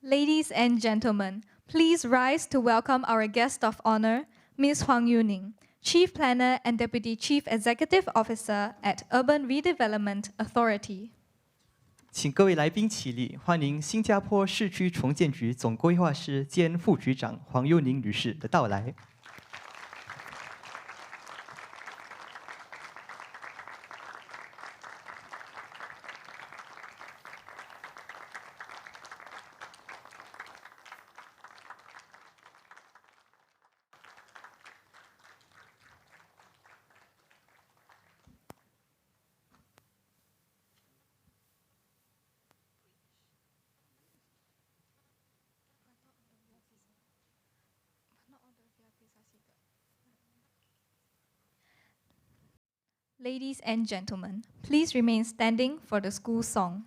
Ladies and gentlemen, please rise to welcome our guest of honor, Ms. Huang Yuning, Chief Planner and Deputy Chief Executive Officer at Urban Redevelopment Authority. 请各位来宾起立，欢迎新加坡市区重建局总规划师兼副局长黄幼宁女士的到来。Ladies and gentlemen, please remain standing for the school song.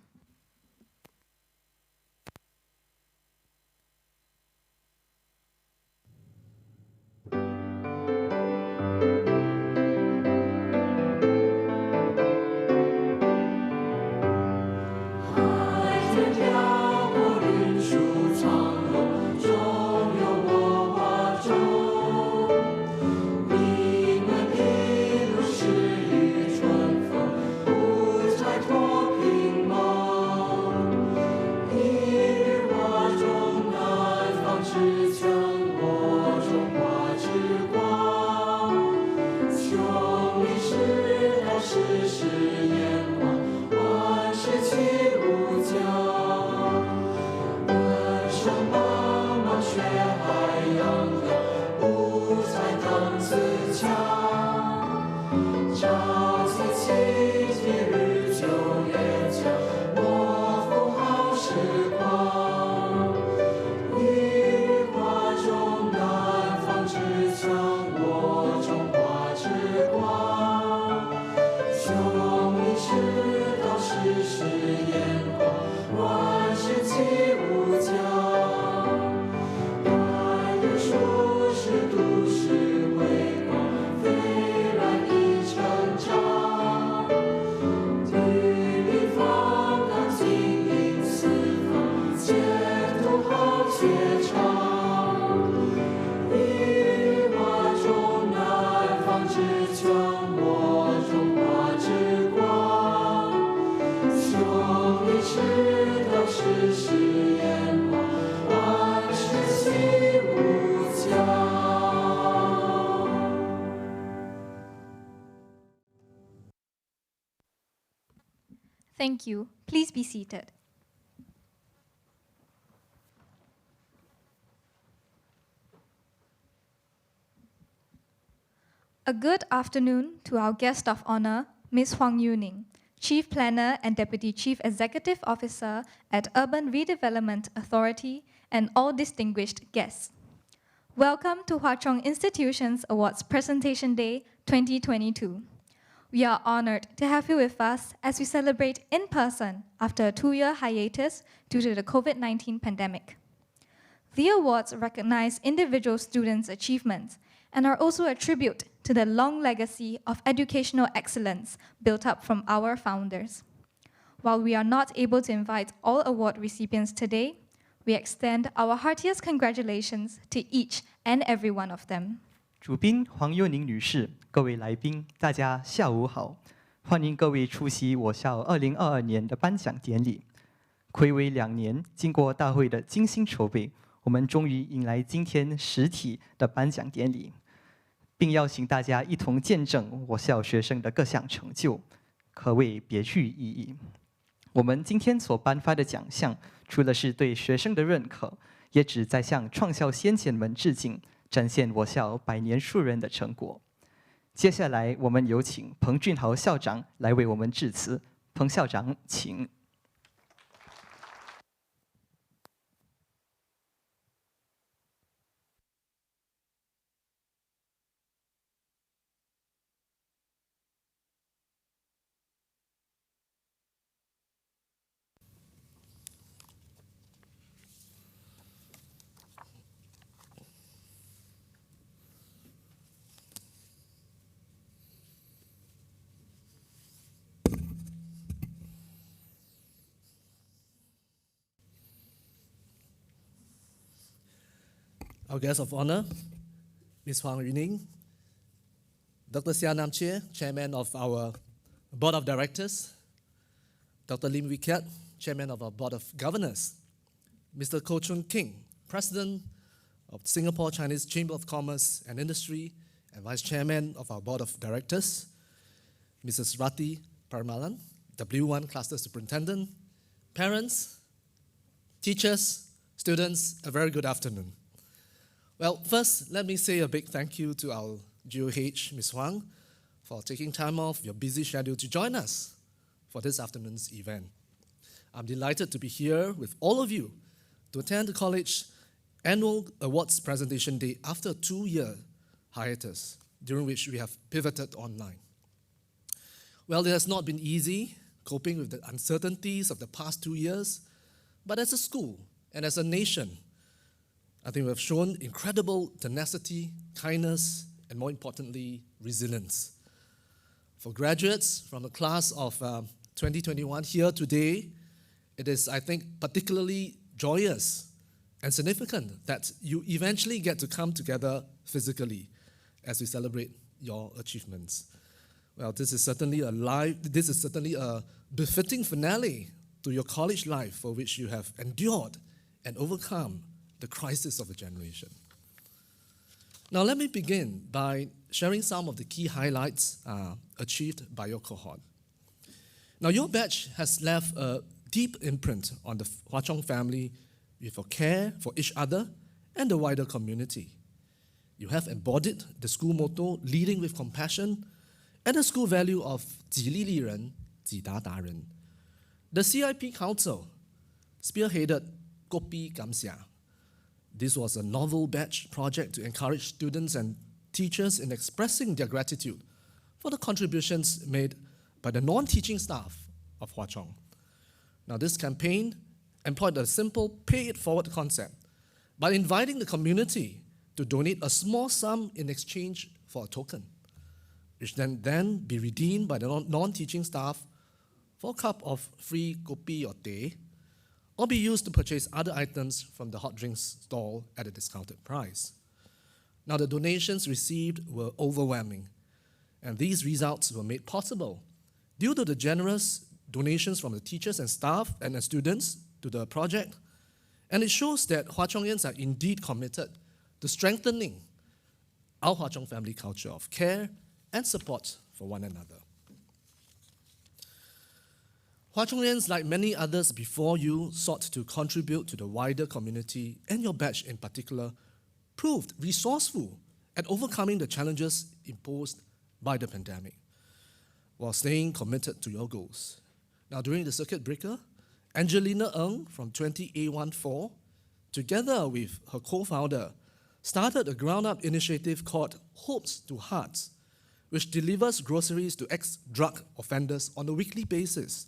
Thank you. Please be seated. A good afternoon to our guest of honor, Ms. Huang Yuning, Chief Planner and Deputy Chief Executive Officer at Urban Redevelopment Authority, and all distinguished guests. Welcome to Hwa Chong Institution's Awards Presentation Day 2022. We are honored to have you with us as we celebrate in person after a 2-year hiatus due to the COVID-19 pandemic. The awards recognize individual students' achievements and are also a tribute to the long legacy of educational excellence built up from our founders. While we are not able to invite all award recipients today, we extend our heartiest congratulations to each and every one of them. 主宾黄幼宁女士，各位来宾，大家下午好！欢迎各位出席我校2022年的颁奖典礼。睽违2年，经过大会的精心筹备，我们终于迎来今天实体的颁奖典礼，并邀请大家一同见证我校学生的各项成就，可谓别具意义。我们今天所颁发的奖项，除了是对学生的认可，也旨在向创校先贤们致敬，展现我校百年树人的成果。接下来，我们有请彭俊豪校长来为我们致辞。彭校长，请。Our guest of honor, Ms. Huang Yuning, Dr. Sia Nam Chie, Chairman of our Board of Directors, Dr. Lim Wee Kiat, Chairman of our Board of Governors, Mr. Ko Chun King, President of Singapore Chinese Chamber of Commerce and Industry and Vice Chairman of our Board of Directors, Mrs. Rati Parmalan, W1 Cluster Superintendent, parents, teachers, students, a very good afternoon. Well, first, let me say a big thank you to our GOH, Ms. Huang, for taking time off your busy schedule to join us for this afternoon's event. I'm delighted to be here with all of you to attend the college annual awards presentation day after a 2-year hiatus, during which we have pivoted online. Well, it has not been easy coping with the uncertainties of the past 2 years, but as a school and as a nation, I think we have shown incredible tenacity, kindness, and more importantly, resilience. For graduates from the class of 2021 here today, it is, I think, particularly joyous and significant that you eventually get to come together physically as we celebrate your achievements. Well, this is certainly a befitting finale to your college life for which you have endured and overcome the crisis of a generation. Now, let me begin by sharing some of the key highlights achieved by your cohort. Now, your batch has left a deep imprint on the Hwa Chong family with your care for each other and the wider community. You have embodied the school motto, leading with compassion, and the school value of 己利利人, 己达达人. The CIP Council spearheaded Kopi Kamsia. This was a novel batch project to encourage students and teachers in expressing their gratitude for the contributions made by the non-teaching staff of Hwa Chong. Now, this campaign employed a simple pay-it-forward concept by inviting the community to donate a small sum in exchange for a token, which then be redeemed by the non-teaching staff for a cup of free kopi or teh, or be used to purchase other items from the hot drinks stall at a discounted price. Now, the donations received were overwhelming, and these results were made possible due to the generous donations from the teachers and staff and the students to the project, and it shows that Hwa Chongians are indeed committed to strengthening our Hwa Chong family culture of care and support for one another. Hwa Chongians, like many others before you, sought to contribute to the wider community, and your batch in particular proved resourceful at overcoming the challenges imposed by the pandemic while staying committed to your goals. Now, during the circuit breaker, Angelina Ng from 20A14, together with her co-founder, started a ground-up initiative called Hopes to Hearts, which delivers groceries to ex-drug offenders on a weekly basis.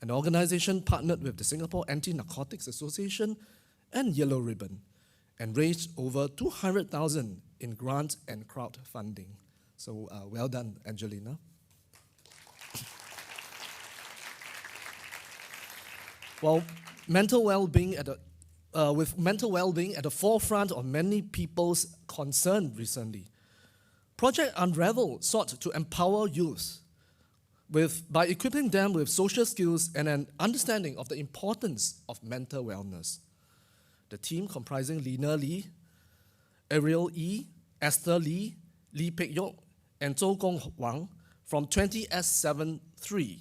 An organization partnered with the Singapore Anti-Narcotics Association and Yellow Ribbon and raised over 200,000 in grant and crowdfunding. So well done, Angelina. Well, mental well-being with mental well-being at the forefront of many people's concern recently, Project Unravel sought to empower youth by equipping them with social skills and an understanding of the importance of mental wellness. The team, comprising Lina Lee, Ariel E, Esther Lee, Lee Pek Yok, and Zhou Gong Wang from 20S73,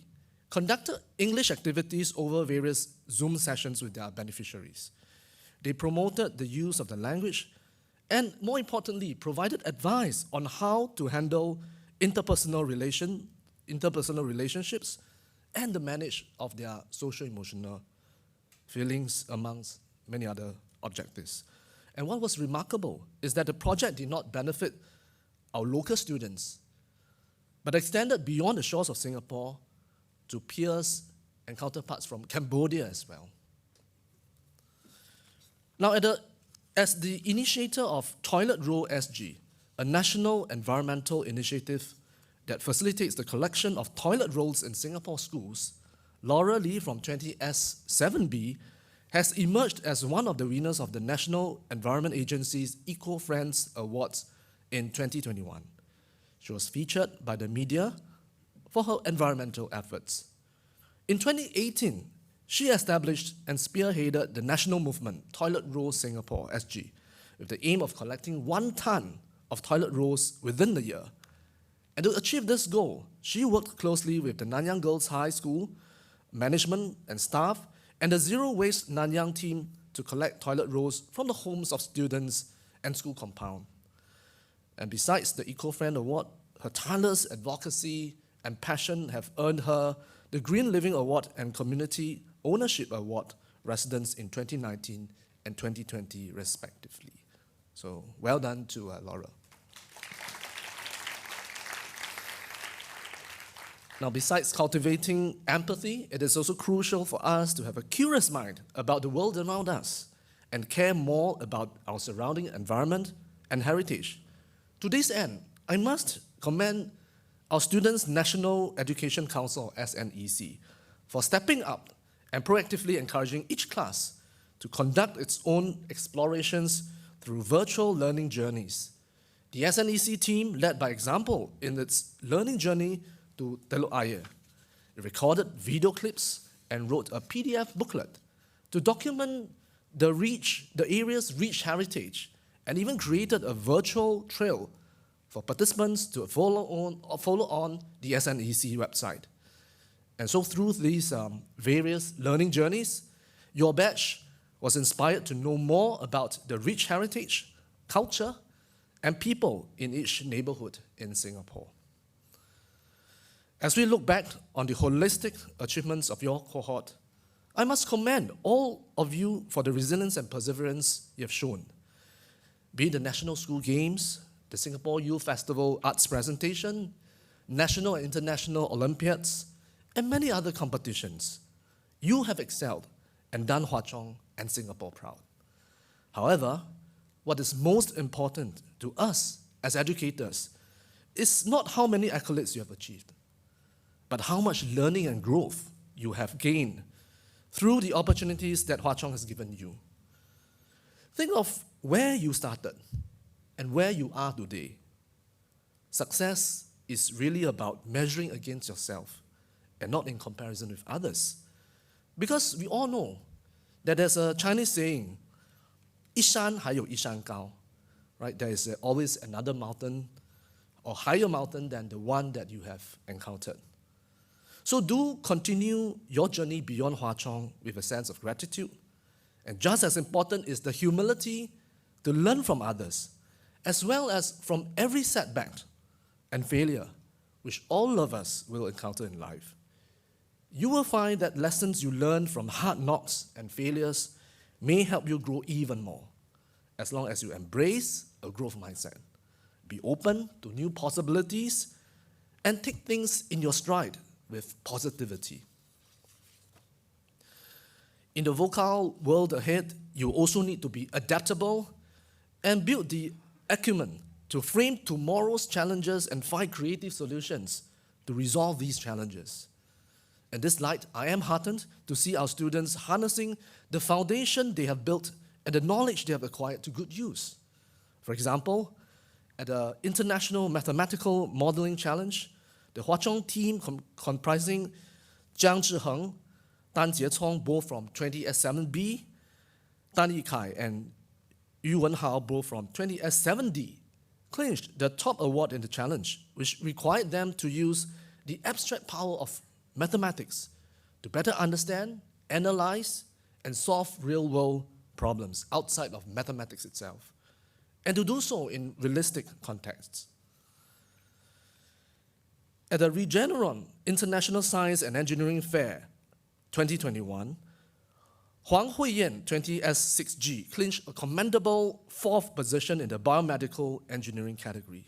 conducted English activities over various Zoom sessions with their beneficiaries. They promoted the use of the language and, more importantly, provided advice on how to handle interpersonal relationships and the manage of their social-emotional feelings, amongst many other objectives. And what was remarkable is that the project did not benefit our local students, but extended beyond the shores of Singapore to peers and counterparts from Cambodia as well. Now, as the initiator of Toilet Roll SG, a national environmental initiative that facilitates the collection of toilet rolls in Singapore schools, Laura Lee from 20S7B has emerged as one of the winners of the National Environment Agency's Eco-Friends Awards in 2021. She was featured by the media for her environmental efforts. In 2018, she established and spearheaded the national movement Toilet Rolls Singapore (SG), with the aim of collecting 1 ton of toilet rolls within the year. And to achieve this goal, she worked closely with the Nanyang Girls High School management and staff and the Zero Waste Nanyang team to collect toilet rolls from the homes of students and school compound. And besides the Eco-Friend Award, her tireless advocacy and passion have earned her the Green Living Award and Community Ownership Award residence in 2019 and 2020 respectively. So well done to Laura. Now, besides cultivating empathy, it is also crucial for us to have a curious mind about the world around us and care more about our surrounding environment and heritage. To this end, I must commend our Students' National Education Council, SNEC, for stepping up and proactively encouraging each class to conduct its own explorations through virtual learning journeys. The SNEC team led by example in its learning journey to Teluk Ayer. It recorded video clips and wrote a PDF booklet to document the area's rich heritage, and even created a virtual trail for participants to follow on the SNEC website. And so through these various learning journeys, your batch was inspired to know more about the rich heritage, culture, and people in each neighborhood in Singapore. As we look back on the holistic achievements of your cohort, I must commend all of you for the resilience and perseverance you have shown. Be it the National School Games, the Singapore Youth Festival Arts Presentation, national and international Olympiads, and many other competitions. You have excelled and done Hwa Chong and Singapore proud. However, what is most important to us as educators is not how many accolades you have achieved, but how much learning and growth you have gained through the opportunities that Hwa Chong has given you. Think of where you started and where you are today. Success is really about measuring against yourself and not in comparison with others. Because we all know that there's a Chinese saying, 一山还有一山高, right? There is always another mountain or higher mountain than the one that you have encountered. So do continue your journey beyond Hwa Chong with a sense of gratitude. And just as important is the humility to learn from others, as well as from every setback and failure, which all of us will encounter in life. You will find that lessons you learn from hard knocks and failures may help you grow even more, as long as you embrace a growth mindset. Be open to new possibilities and take things in your stride with positivity. In the vocal world ahead, you also need to be adaptable and build the acumen to frame tomorrow's challenges and find creative solutions to resolve these challenges. In this light, I am heartened to see our students harnessing the foundation they have built and the knowledge they have acquired to good use. For example, at the International Mathematical Modeling Challenge, the Hwa Chong team comprising Jiang Zhiheng, Dan Jiechong, both from 20S7B, Dan Yikai and Yu Wenhao, both from 20S7D, clinched the top award in the challenge, which required them to use the abstract power of mathematics to better understand, analyze, and solve real-world problems outside of mathematics itself, and to do so in realistic contexts. At the Regeneron International Science and Engineering Fair 2021, Huang Huiyan, 20S6G, clinched a commendable 4th position in the biomedical engineering category.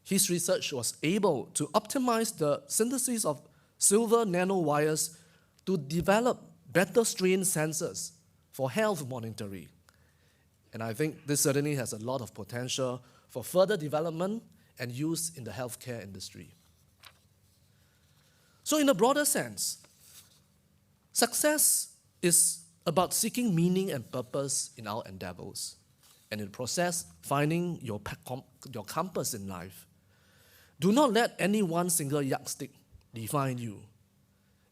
His research was able to optimize the synthesis of silver nanowires to develop better strain sensors for health monitoring. And I think this certainly has a lot of potential for further development and use in the healthcare industry. So in a broader sense, success is about seeking meaning and purpose in our endeavors, and in the process, finding your compass in life. Do not let any one single yardstick define you.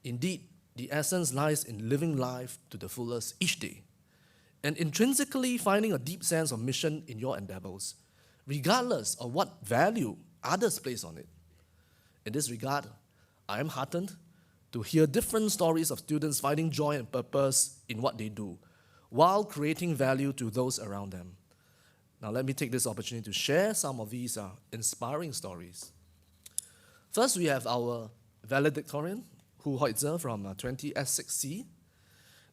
Indeed, the essence lies in living life to the fullest each day, and intrinsically finding a deep sense of mission in your endeavors, regardless of what value others place on it. In this regard, I am heartened to hear different stories of students finding joy and purpose in what they do, while creating value to those around them. Now let me take this opportunity to share some of these inspiring stories. First, we have our valedictorian, Hu Hoitze from 20S6C.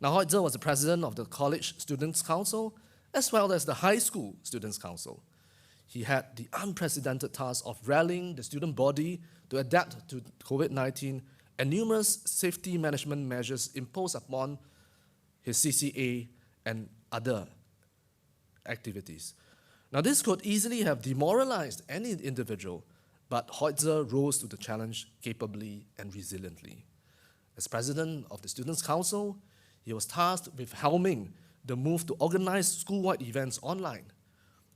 Now, Hoitze was the president of the College Students' Council, as well as the High School Students' Council. He had the unprecedented task of rallying the student body to adapt to COVID-19 and numerous safety management measures imposed upon his CCA and other activities. Now, this could easily have demoralized any individual, but Hoitze rose to the challenge capably and resiliently. As president of the Students' Council, he was tasked with helming the move to organize school-wide events online.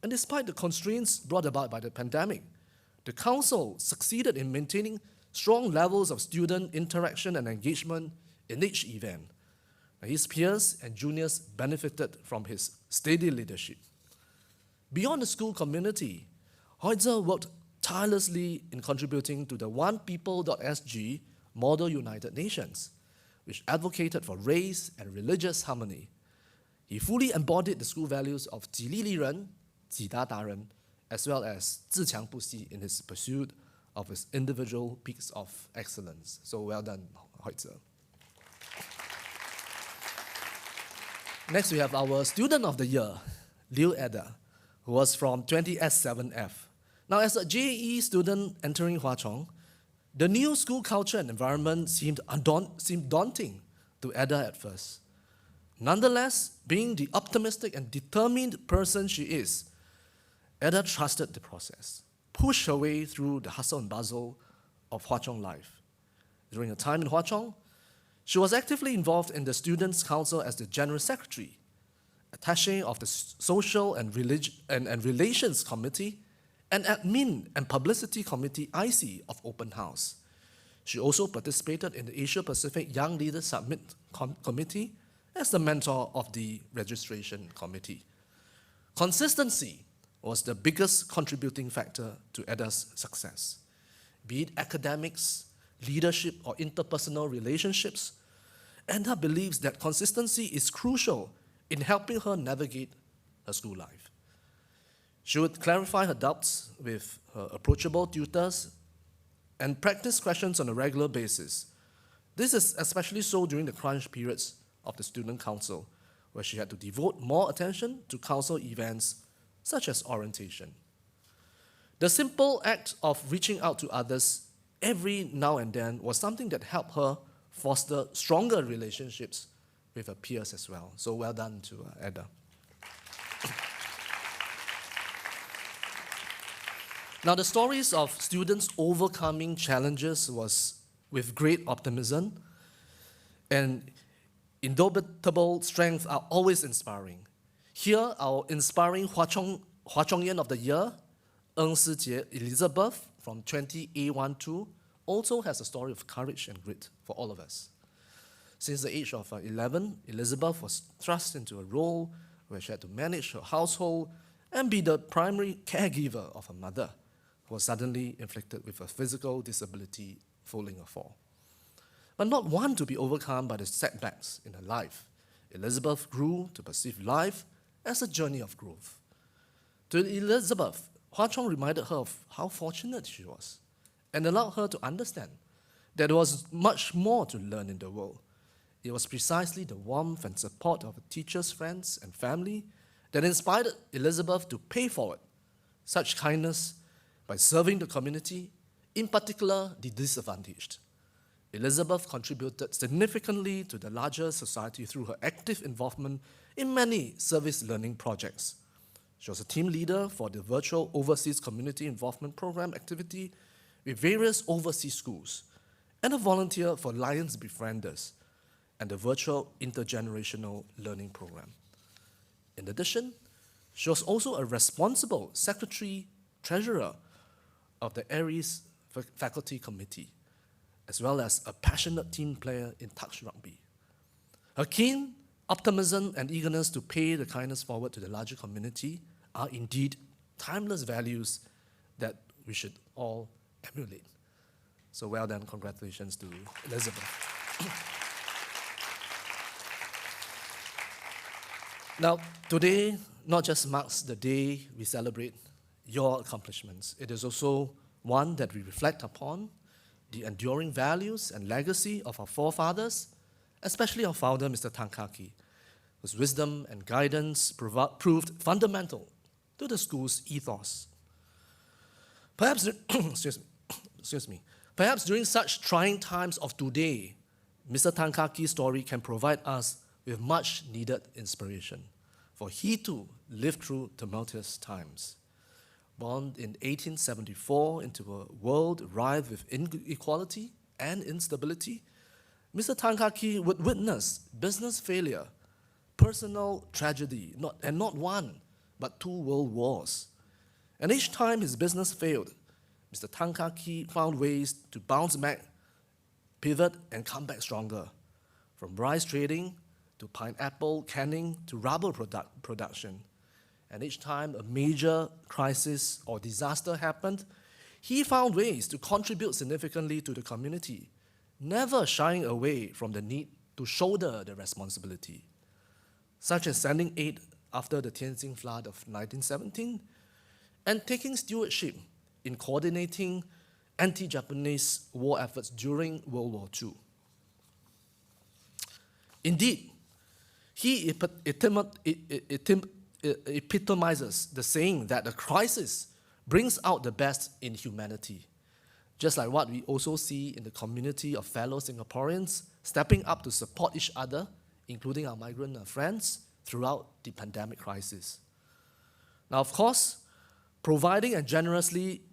And despite the constraints brought about by the pandemic, the council succeeded in maintaining strong levels of student interaction and engagement in each event. His peers and juniors benefited from his steady leadership. Beyond the school community, Hoitze worked tirelessly in contributing to the OnePeople.sg Model United Nations, which advocated for race and religious harmony. He fully embodied the school values of 己立立人, 己达达人, as well as 自强不息 in his pursuit of his individual peaks of excellence. So well done, Hoitze. Next, we have our student of the year, Liu Eda, who was from 20S7F. Now, as a JAE student entering Hwa Chong, the new school culture and environment seemed daunting to Eda at first. Nonetheless, being the optimistic and determined person she is, Eda trusted the process, pushed her way through the hustle and bustle of Hwa Chong life. During her time in Hwa Chong, she was actively involved in the Students' Council as the General Secretary, attaché of the Social and Relations Committee, and Admin and Publicity Committee IC of Open House. She also participated in the Asia Pacific Young Leaders Summit Committee as the mentor of the Registration Committee. Consistency was the biggest contributing factor to Eda's success. Be it academics, leadership, or interpersonal relationships, Eda believes that consistency is crucial in helping her navigate her school life. She would clarify her doubts with her approachable tutors and practice questions on a regular basis. This is especially so during the crunch periods of the Student Council, where she had to devote more attention to council events such as orientation. The simple act of reaching out to others every now and then was something that helped her foster stronger relationships with her peers as well. So well done to Eda. Now, the stories of students overcoming challenges was with great optimism, and indomitable strength are always inspiring. Here, our inspiring Hwa Chongian of the Year, Ng Si-jie Elizabeth from 20A12, also has a story of courage and grit for all of us. Since the age of 11, Elizabeth was thrust into a role where she had to manage her household and be the primary caregiver of her mother, who was suddenly inflicted with a physical disability following a fall. But not one to be overcome by the setbacks in her life, Elizabeth grew to perceive life as a journey of growth. To Elizabeth, Hwa Chong reminded her of how fortunate she was and allowed her to understand that there was much more to learn in the world. It was precisely the warmth and support of her teachers, friends, and family that inspired Elizabeth to pay forward such kindness by serving the community, in particular the disadvantaged. Elizabeth contributed significantly to the larger society through her active involvement in many service learning projects. She was a team leader for the virtual Overseas Community Involvement Program activity with various overseas schools, and a volunteer for Lions Befrienders, and the virtual intergenerational learning program. In addition, she was also a responsible secretary-treasurer of the Aries Faculty Committee, as well as a passionate team player in touch rugby. Her keen optimism and eagerness to pay the kindness forward to the larger community are indeed timeless values that we should all emulate. So well done, congratulations to Elizabeth. Now, today not just marks the day we celebrate your accomplishments, it is also one that we reflect upon the enduring values and legacy of our forefathers, especially our founder, Mr. Tan Kah Kee, whose wisdom and guidance proved fundamental to the school's ethos. Perhaps, perhaps during such trying times of today, Mr. Tan Kah Kee's story can provide us with much needed inspiration, for he too lived through tumultuous times. Born in 1874 into a world rife with inequality and instability, Mr. Tan Kah Kee would witness business failure, personal tragedy, not one, but 2 world wars. And each time his business failed, Mr. Tan Kah Kee found ways to bounce back, pivot, and come back stronger. From rice trading to pineapple canning to rubber production. And each time a major crisis or disaster happened, he found ways to contribute significantly to the community, never shying away from the need to shoulder the responsibility, such as sending aid after the Tianjin flood of 1917 and taking stewardship in coordinating anti-Japanese war efforts during World War II. Indeed, he epitomizes the saying that a crisis brings out the best in humanity, just like what we also see in the community of fellow Singaporeans stepping up to support each other, including our migrant friends, throughout the pandemic crisis. Now, of course, providing aid generously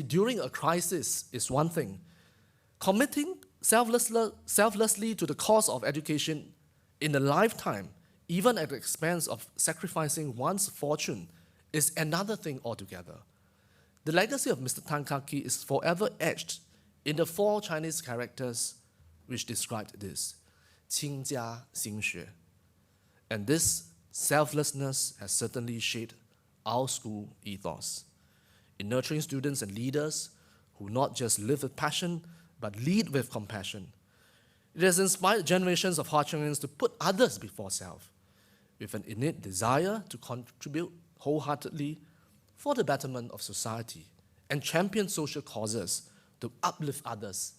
during a crisis is one thing. Committing selflessly to the cause of education in a lifetime, even at the expense of sacrificing one's fortune, is another thing altogether. The legacy of Mr. Tan Kah Kee is forever etched in the 4 Chinese characters which described this: 亲家心学. And this selflessness has certainly shaped our school ethos in nurturing students and leaders who not just live with passion, but lead with compassion. It has inspired generations of Hwa Chongians to put others before self, with an innate desire to contribute wholeheartedly for the betterment of society and champion social causes to uplift others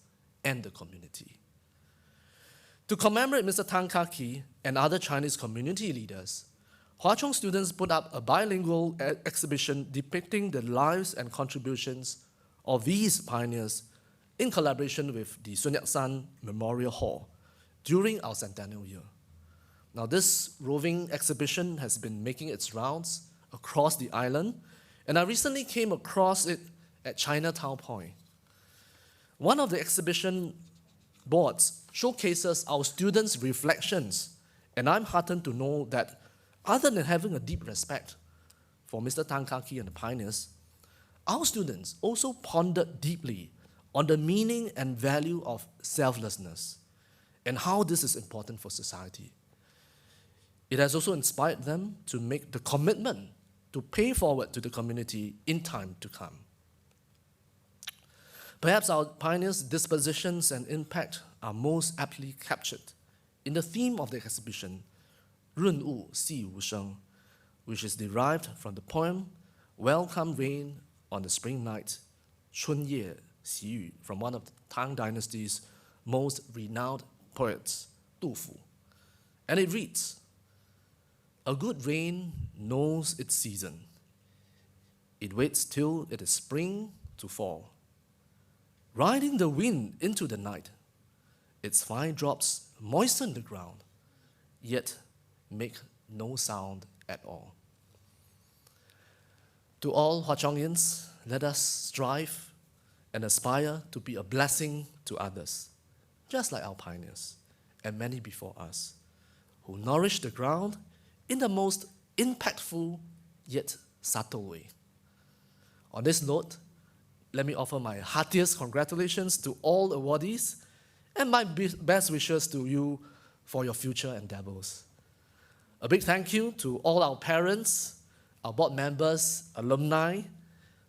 and the community. To commemorate Mr. Tan Kah Kee and other Chinese community leaders, Hwa Chong students put up a bilingual exhibition depicting the lives and contributions of these pioneers in collaboration with the Sun Yat-sen Memorial Hall during our centennial year. Now, this roving exhibition has been making its rounds across the island, and I recently came across it at Chinatown Point. One of the exhibition boards showcases our students' reflections, and I'm heartened to know that other than having a deep respect for Mr. Tan Kah Kee and the pioneers, our students also pondered deeply on the meaning and value of selflessness and how this is important for society. It has also inspired them to make the commitment to pay forward to the community in time to come. Perhaps our pioneers' dispositions and impact are most aptly captured in the theme of the exhibition, 润物细无声, which is derived from the poem Welcome Rain on the Spring Night, 春夜喜雨, from one of the Tang Dynasty's most renowned poets, Du Fu. And it reads, a good rain knows its season. It waits till it is spring to fall. Riding the wind into the night, its fine drops moisten the ground, yet make no sound at all. To all Hwa Chongians, let us strive and aspire to be a blessing to others, just like our pioneers, and many before us, who nourished the ground in the most impactful yet subtle way. On this note, let me offer my heartiest congratulations to all awardees and my best wishes to you for your future endeavors. A big thank you to all our parents, our board members, alumni,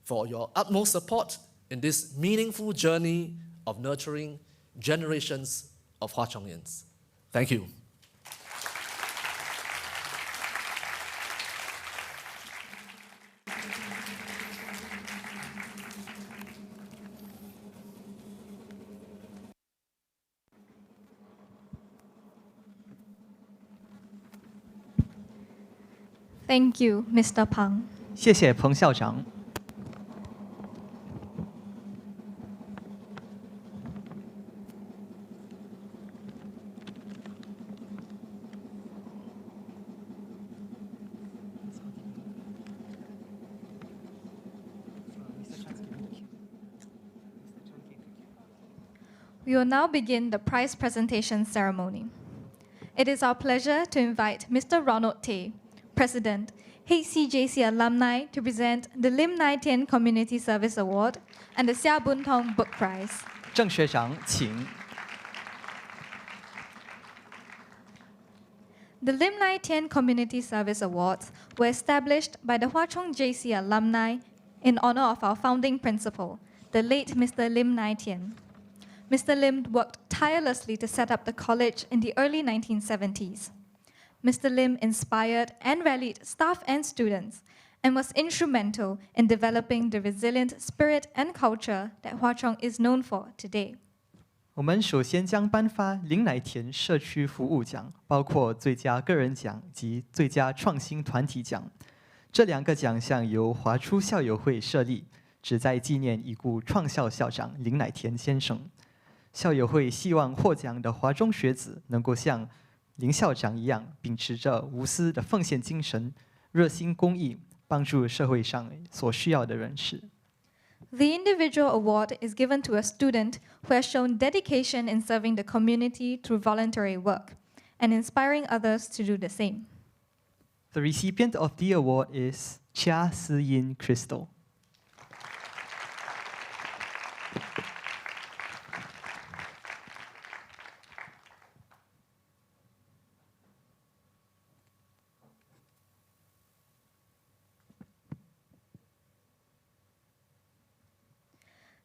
for your utmost support in this meaningful journey of nurturing generations of Hwa Chongians. Thank you. Thank you, Mr. Pang. 谢谢彭校长。We will now begin the prize presentation ceremony. It is our pleasure to invite Mr. Ronald Tay, President, HCJC Alumni, to present the Lim Nai Tien Community Service Award and the Sia Boon Tong Book Prize. 郑学长，请。 The Lim Nai Tien Community Service Awards were established by the Hwa Chong JC alumni in honor of our founding principal, the late Mr. Lim Nai Tien. Mr. Lim worked tirelessly to set up the college in the early 1970s. Mr. Lim inspired and rallied staff and students and was instrumental in developing the resilient spirit and culture that Hwa Chong is known for today. 我们首先将颁发林乃田社区服务奖，包括最佳个人奖及最佳创新团体奖。这两个奖项由华出校友会设立，旨在纪念已故创校校长林乃田先生。校友会希望获奖的华中学子能够像林校长一样，秉持着无私的奉献精神，热心公益，帮助社会上所需要的人士。 The individual award is given to a student who has shown dedication in serving the community through voluntary work and inspiring others to do the same. The recipient of the award is Chia Si-yin Crystal.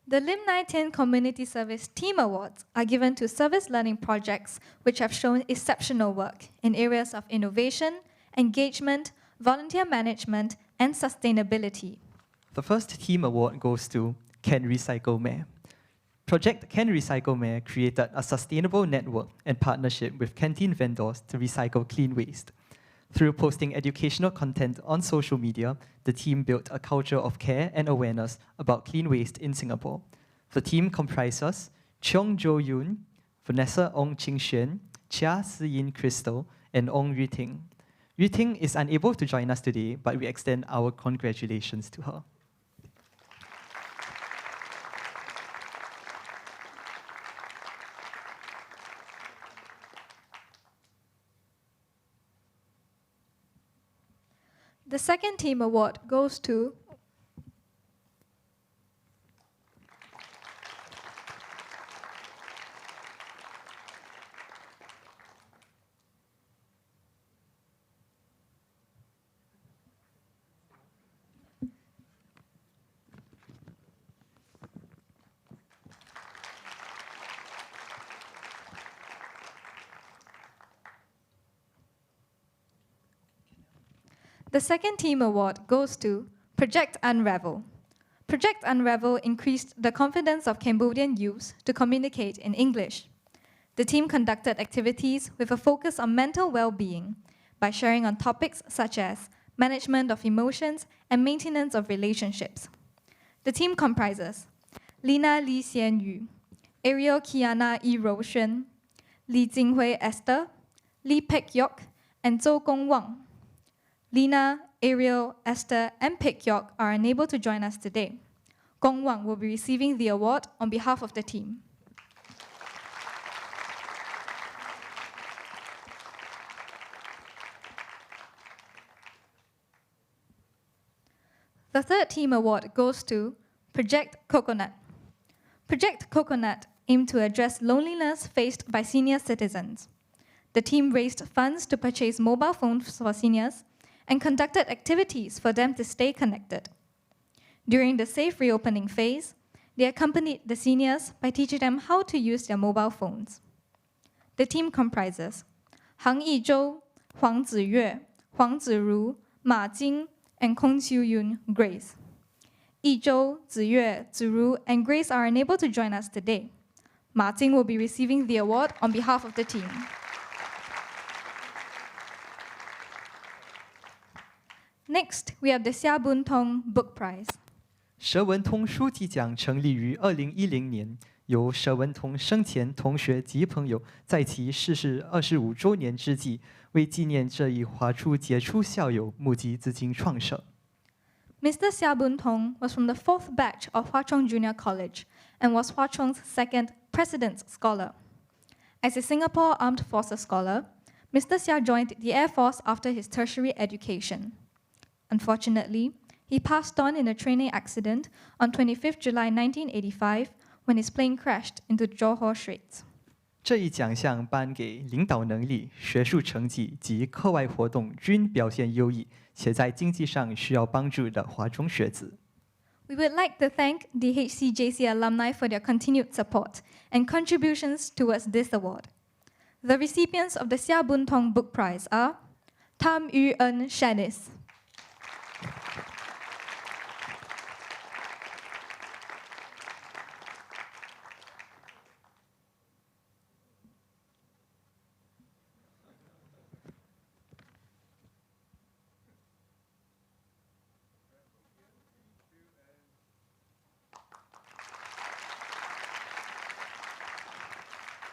The Lim Nai Tien Community Service Team Awards are given to service learning projects which have shown exceptional work in areas of innovation, engagement, volunteer management, and sustainability. The first team award goes to Can Recycle Mare. Project Can Recycle Mare created a sustainable network and partnership with canteen vendors to recycle clean waste. Through posting educational content on social media, the team built a culture of care and awareness about clean waste in Singapore. The team comprises Chong Jo Yoon, Vanessa Ong Ching Xuan, Chia Si-yin Crystal, and Ong Yu Ting. Yu Ting is unable to join us today, but we extend our congratulations to her. The second team award goes to The second team award goes to Project Unravel. Project Unravel increased the confidence of Cambodian youths to communicate in English. The team conducted activities with a focus on mental well-being by sharing on topics such as management of emotions and maintenance of relationships. The team comprises Lina Lee Xian Yu, Ariel Kiana E. Roshen, Li Jinghui Esther, Lee Pek Yok, and Zhou Gong Wang. Lina, Ariel, Esther, and Pek Yok are unable to join us today. Gong Wang will be receiving the award on behalf of the team. The third team award goes to Project Coconut. Project Coconut aimed to address loneliness faced by senior citizens. The team raised funds to purchase mobile phones for seniors and conducted activities for them to stay connected. During the safe reopening phase, they accompanied the seniors by teaching them how to use their mobile phones. The team comprises Han Yizhou, Huang Ziyue, Huang Ziru, Ma Jing, and Kong Qiuyun Grace. Yizhou, Ziyue, Ziru, and Grace are unable to join us today. Ma Jing will be receiving the award on behalf of the team. Next, we have the Xia Bun Tong Book Prize. 佘文通书籍奖成立于2010年，由佘文通生前同学及朋友在其逝世25周年之际，为纪念这一华出杰出校友募集资金创设。Mr. Xia Bun Tong was from the 4th batch of Hwa Chong Junior College and was Hwa Chong's second President's Scholar. As a Singapore Armed Forces scholar, Mr. Xia joined the Air Force after his tertiary education. Unfortunately, he passed on in a training accident on 25 July 1985 when his plane crashed into Johor Straits. 这一奖项颁给领导能力、学术成绩及课外活动均表现优异，且在经济上需要帮助的华中学子。We would like to thank the HCJC alumni for their continued support and contributions towards this award. The recipients of the Xia Bun Tong Book Prize are Tam Yu En Shanice,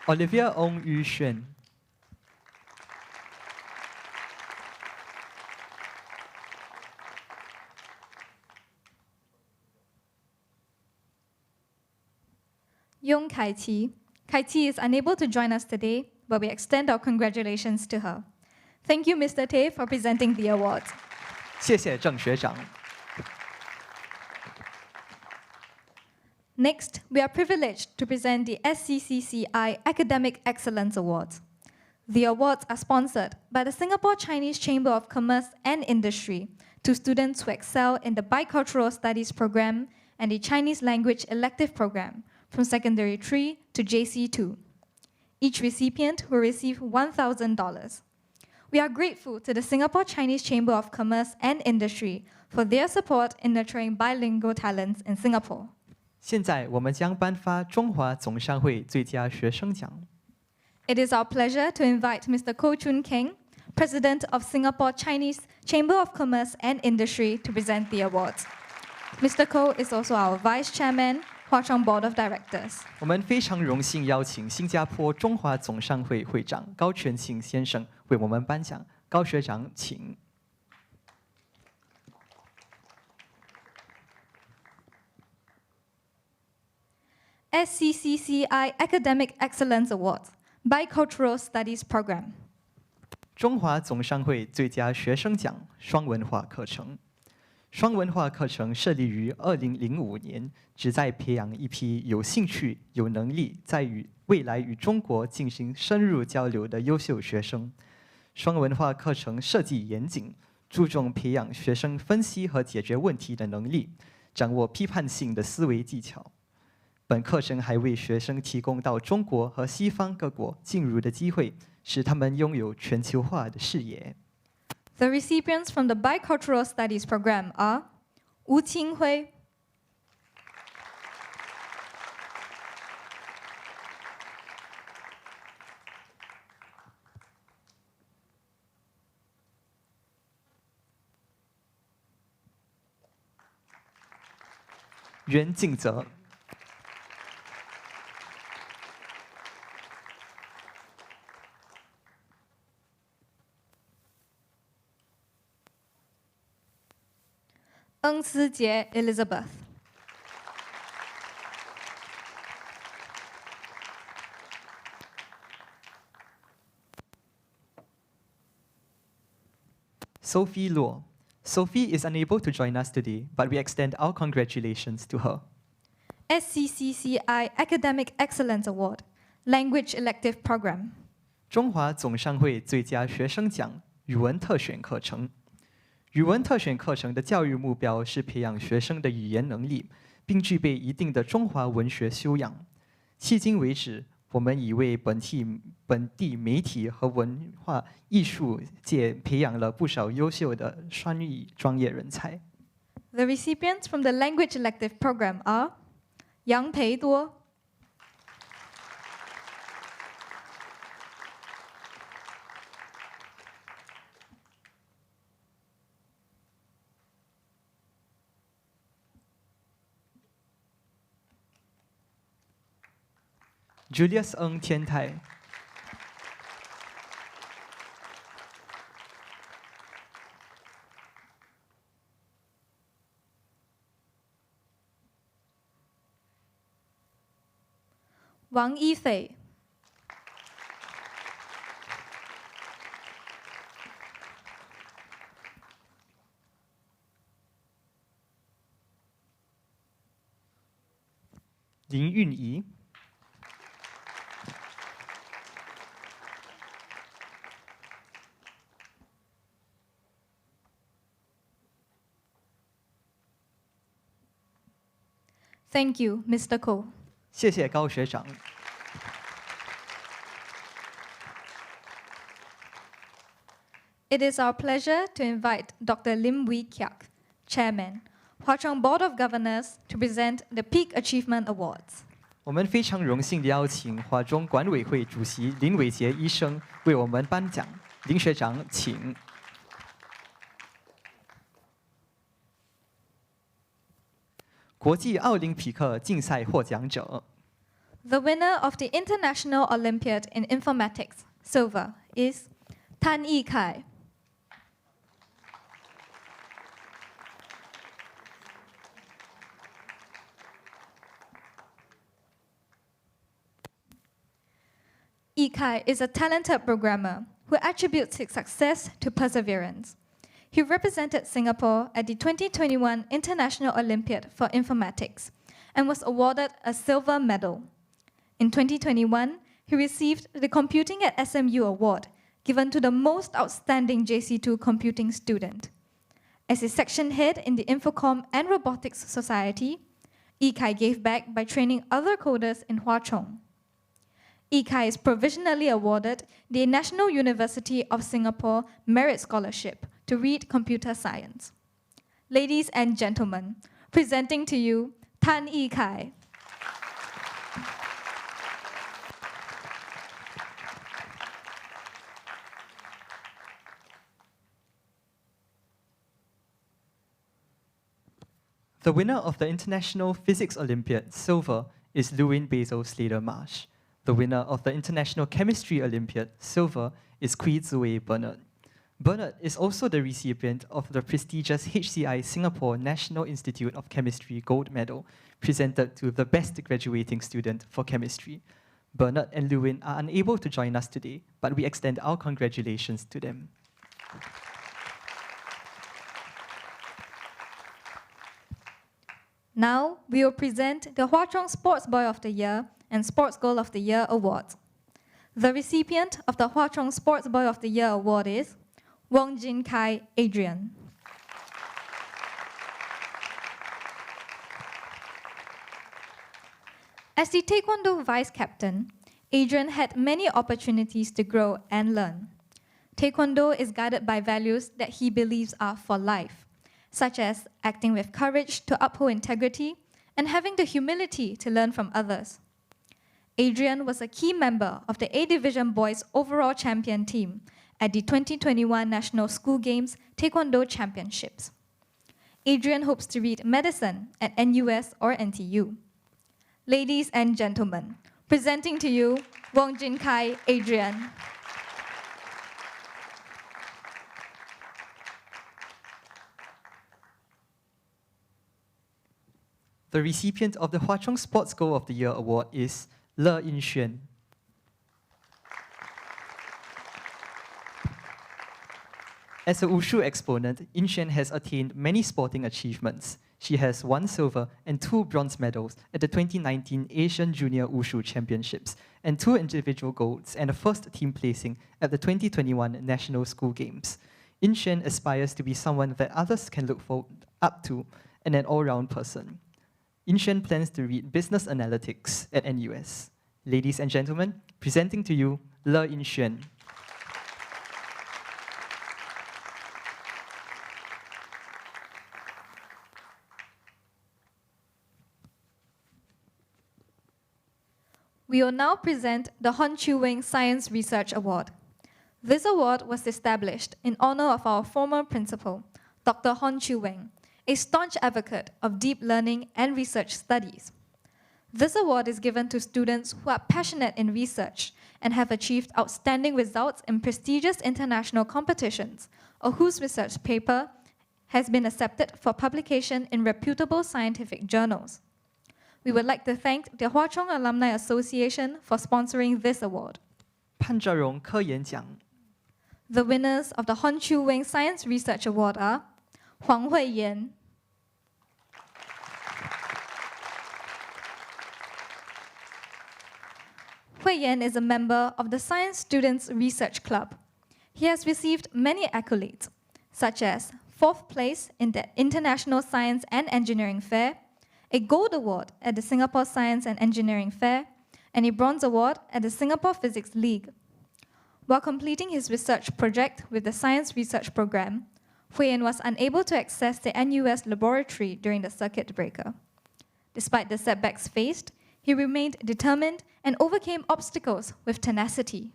Olivia Ong Yu Xuan, Yong Kai Chi. Kai Chi is unable to join us today, but we extend our congratulations to her. Thank you, Mr. Tay, for presenting the award. 谢谢郑学长。 Next, we are privileged to present the SCCCI Academic Excellence Awards. The awards are sponsored by the Singapore Chinese Chamber of Commerce and Industry to students who excel in the Bicultural Studies program and the Chinese Language Elective program from Secondary 3 to JC2. Each recipient will receive $1,000. We are grateful to the Singapore Chinese Chamber of Commerce and Industry for their support in nurturing bilingual talents in Singapore. 现在我们将颁发中华总商会最佳学生奖。 It is our pleasure to invite Mr. Ko Chun Keng, President of Singapore Chinese Chamber of Commerce and Industry, to present the awards. Mr. Ko is also our Vice Chairman, Hwa Chong Board of Directors. 我们非常荣幸邀请新加坡中华总商会会长高全庆先生为我们颁奖。高学长，请。 SCCCI Academic Excellence Awards, Bicultural Studies Program. 中华总商会最佳学生奖双文化课程。双文化课程设立于2005年，旨在培养一批有兴趣、有能力在未来与中国进行深入交流的优秀学生。双文化课程设计严谨，注重培养学生分析和解决问题的能力，掌握批判性的思维技巧。 本课程还为学生提供到中国和西方各国进入的机会，使他们拥有全球化的视野。 The recipients from the Bicultural Studies program are Wu Qinghui,袁敬泽、 Ng Sijie Elizabeth, Sophie Luo、Sophie is unable to join us today, but we extend our congratulations to her. SCCCI Academic Excellence Award, Language Elective Program. 中华总商会最佳学生奖语文特选课程。语文特选课程的教育目标是培养学生的语言能力，并具备一定的中华文学修养。迄今为止，我们已为本地媒体和文化艺术界培养了不少优秀的双语专业人才。The recipients from the Language Elective Program are Yang Pei Duo, Julius Ng 天泰，王一斐，林韵仪，Thank you, Mr. Ko. 谢谢高学长。It is our pleasure to invite Dr. Lim Wee Kiak, Chairman, Hwa Chong Board of Governors, to present the Peak Achievement Awards. 我们非常荣幸地邀请华中管委会主席林伟杰医生为我们颁奖。林学长，请。国际奥林匹克竞赛获奖者。 The winner of the International Olympiad in Informatics, Silver, is Tan Yikai. Yikai is a talented programmer who attributes his success to perseverance. He represented Singapore at the 2021 International Olympiad for Informatics and was awarded a silver medal. In 2021, he received the Computing at SMU Award, given to the most outstanding JC2 computing student. As a section head in the Infocom and Robotics Society, Yikai gave back by training other coders in Hwa Chong. Yikai is provisionally awarded the National University of Singapore Merit Scholarship to read computer science. Ladies and gentlemen, presenting to you Tan Yikai. The winner of the International Physics Olympiad, Silver, is Lewin Basil Slater Marsh. The winner of the International Chemistry Olympiad, Silver, is Kui Ziwei Bernard. Bernard is also the recipient of the prestigious HCI Singapore National Institute of Chemistry Gold Medal, presented to the best graduating student for chemistry. Bernard and Lewin are unable to join us today, but we extend our congratulations to them. Now, we will present the Hwa Chong Sports Boy of the Year and Sports Girl of the Year awards. The recipient of the Hwa Chong Sports Boy of the Year award is Wong Jin Kai Adrian. As the Taekwondo vice captain, Adrian had many opportunities to grow and learn. Taekwondo is guided by values that he believes are for life, such as acting with courage to uphold integrity and having the humility to learn from others. Adrian was a key member of the A-Division Boys overall champion team at the 2021 National School Games Taekwondo Championships. Adrian hopes to read medicine at NUS or NTU. Ladies and gentlemen, presenting to you Wong Jin Kai Adrian. The recipient of the Hwa Chong Sports Girl of the Year award is Le Yinxuan. As a Wushu exponent, Yinshen has attained many sporting achievements. She has 1 silver and 2 bronze medals at the 2019 Asian Junior Wushu Championships and 2 individual golds and a first team placing at the 2021 National School Games. Yinshen aspires to be someone that others can look up to and an all-round person. Yinshen plans to read business analytics at NUS. Ladies and gentlemen, presenting to you, Le Yinshen. We will now present the Hon Chew Weng Science Research Award. This award was established in honor of our former principal, Dr. Hon Chew Weng, a staunch advocate of deep learning and research studies. This award is given to students who are passionate in research and have achieved outstanding results in prestigious international competitions, or whose research paper has been accepted for publication in reputable scientific journals. We would like to thank the Hwa Chong Alumni Association for sponsoring this award. 潘哲荣科研奖 The winners of the Hon Chew Weng Science Research Award are Huang Huiyan, Huiyan is a member of the Science Students Research Club. He has received many accolades, such as 4th place in the International Science and Engineering Fair, a Gold Award at the Singapore Science and Engineering Fair, and a Bronze Award at the Singapore Physics League. While completing his research project with the Science Research Program, Huiyan was unable to access the NUS laboratory during the circuit breaker. Despite the setbacks faced, he remained determined and overcame obstacles with tenacity.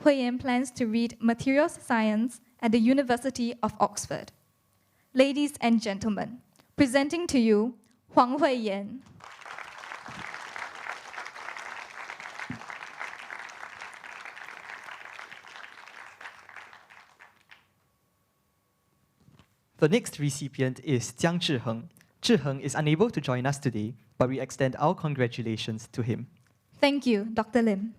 Huiyan plans to read materials science at the University of Oxford. Ladies and gentlemen, presenting to you, Huang Huiyan. The next recipient is Jiang Zhiheng. Zhiheng is unable to join us today, but we extend our congratulations to him. Thank you, Dr. Lim.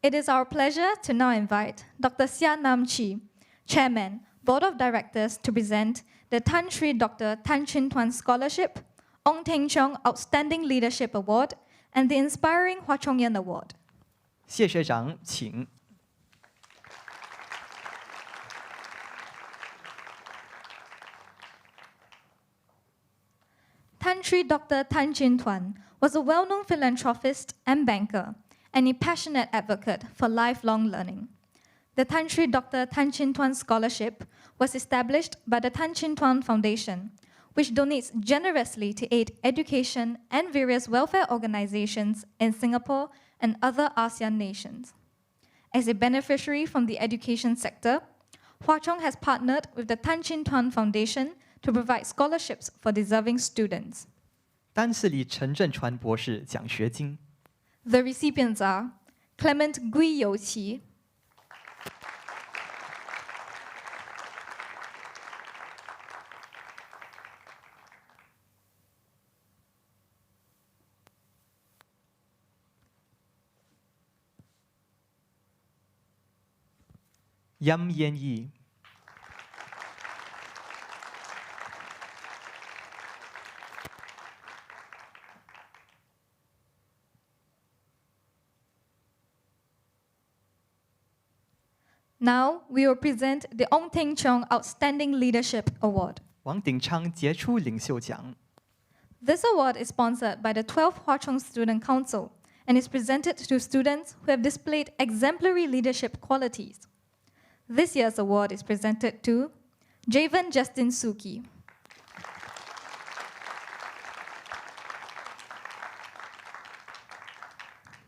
It is our pleasure to now invite Dr. Sia Nam Chi, Chairman, Board of Directors, to present the Tan Sri Dr. Tan Chin Tuan Scholarship, Ong Teng Cheong Outstanding Leadership Award, and the Inspiring Hwa Chong Yan Award. 谢学长，请。 Tan Sri Dr. Tan Chin Tuan was a well-known philanthropist and banker, and a passionate advocate for lifelong learning. The Tan Sri Dr. Tan Chin Tuan Scholarship was established by the Tan Chin Tuan Foundation, which donates generously to aid education and various welfare organizations in Singapore and other ASEAN nations. As a beneficiary from the education sector, Hwa Chong has partnered with the Tan Chin Tuan Foundation to provide scholarships for deserving students. 丹士里陈振传博士奖学金， The recipients are Clement Gui Youqi, Yam Yan Yi。 Now we will present the Ong Teng Cheong Outstanding Leadership Award. 王鼎昌杰出领袖奖， This award is sponsored by the 12th Hwa Chong Student Council and is presented to students who have displayed exemplary leadership qualities. This year's award is presented to Javen Justin Suki.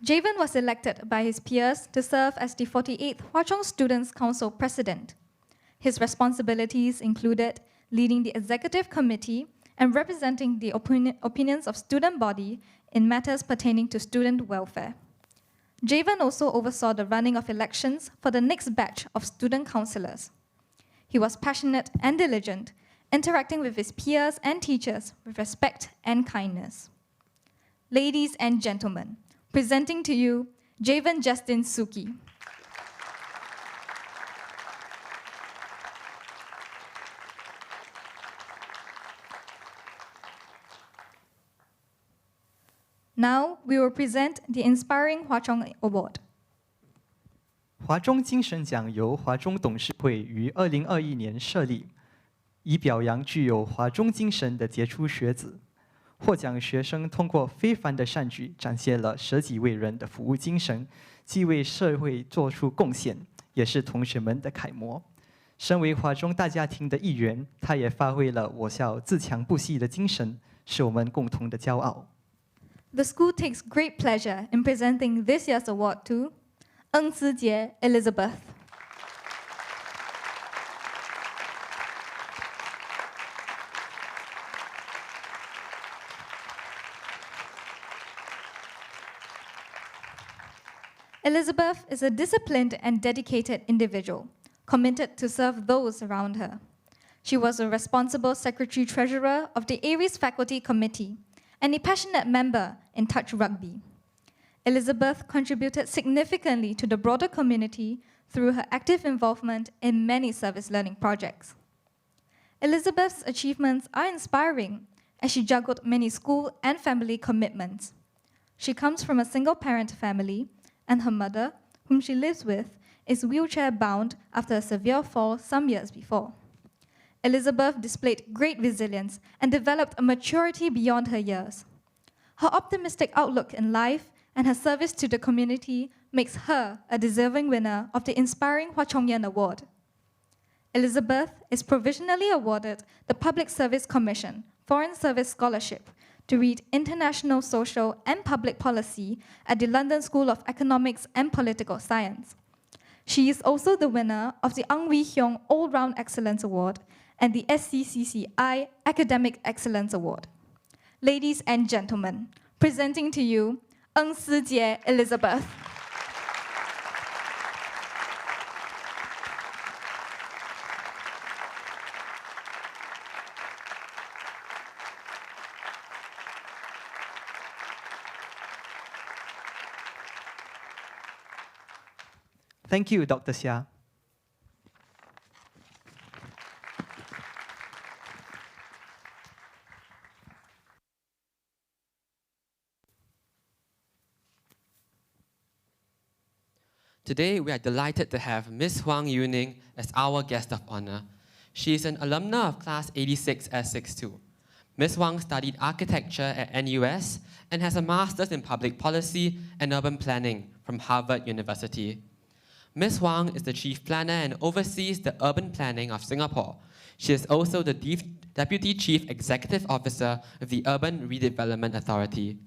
Javen was elected by his peers to serve as the 48th Hwa Chong Students' Council President. His responsibilities included leading the executive committee and representing the opinions of student body in matters pertaining to student welfare. Javen also oversaw the running of elections for the next batch of student councillors. He was passionate and diligent, interacting with his peers and teachers with respect and kindness. Ladies and gentlemen, Presenting to you, Javen Justin Suki. Now, we will present the Inspiring Hwa Chong Award. 华中精神奖由华中董事会于2021年设立，以表扬具有华中精神的杰出学子。获奖学生通过非凡的善举，展现了舍己为人的服务精神，既为社会做出贡献，也是同学们的楷模。身为华中大家庭的一员，他也发挥了我校自强不息的精神，是我们共同的骄傲。The school takes great pleasure in presenting this year's award to Ng Si-jie Elizabeth. Elizabeth is a disciplined and dedicated individual, committed to serve those around her. She was a responsible secretary-treasurer of the Aries Faculty Committee and a passionate member in touch rugby. Elizabeth contributed significantly to the broader community through her active involvement in many service learning projects. Elizabeth's achievements are inspiring as she juggled many school and family commitments. She comes from a single-parent family, and her mother, whom she lives with, is wheelchair-bound after a severe fall some years before. Elizabeth displayed great resilience and developed a maturity beyond her years. Her optimistic outlook in life and her service to the community makes her a deserving winner of the Inspiring Hwa Chong-yen Award. Elizabeth is provisionally awarded the Public Service Commission Foreign Service Scholarship to read International Social and Public Policy at the London School of Economics and Political Science. She is also the winner of the Hiong All-Round Excellence Award and the SCCCI Academic Excellence Award. Ladies and gentlemen, presenting to you, Ng Si-jie Elizabeth. Thank you, Dr. Xia. Today, we are delighted to have Ms. Huang Yuning as our guest of honor. She is an alumna of Class 86S62. Ms. Huang studied architecture at NUS and has a master's in public policy and urban planning from Harvard University. Ms. Huang is the chief planner and oversees the urban planning of Singapore. She is also the deputy chief executive officer of the Urban Redevelopment Authority.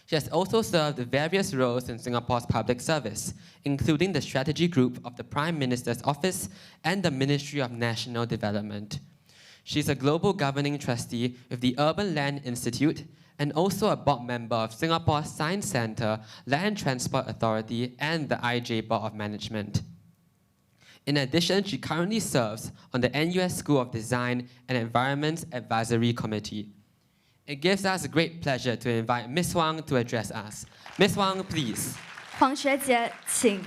She has also served various roles in Singapore's public service, including the strategy group of the Prime Minister's Office and the Ministry of National Development. She is a global governing trustee with the Urban Land Institute and also a board member of Singapore's Science Centre, Land Transport Authority, and the IJ Board of Management. In addition, she currently serves on the NUS School of Design and Environment's Advisory Committee. It gives us great pleasure to invite Ms. Huang to address us. Ms. Huang, please. 黄学姐，请。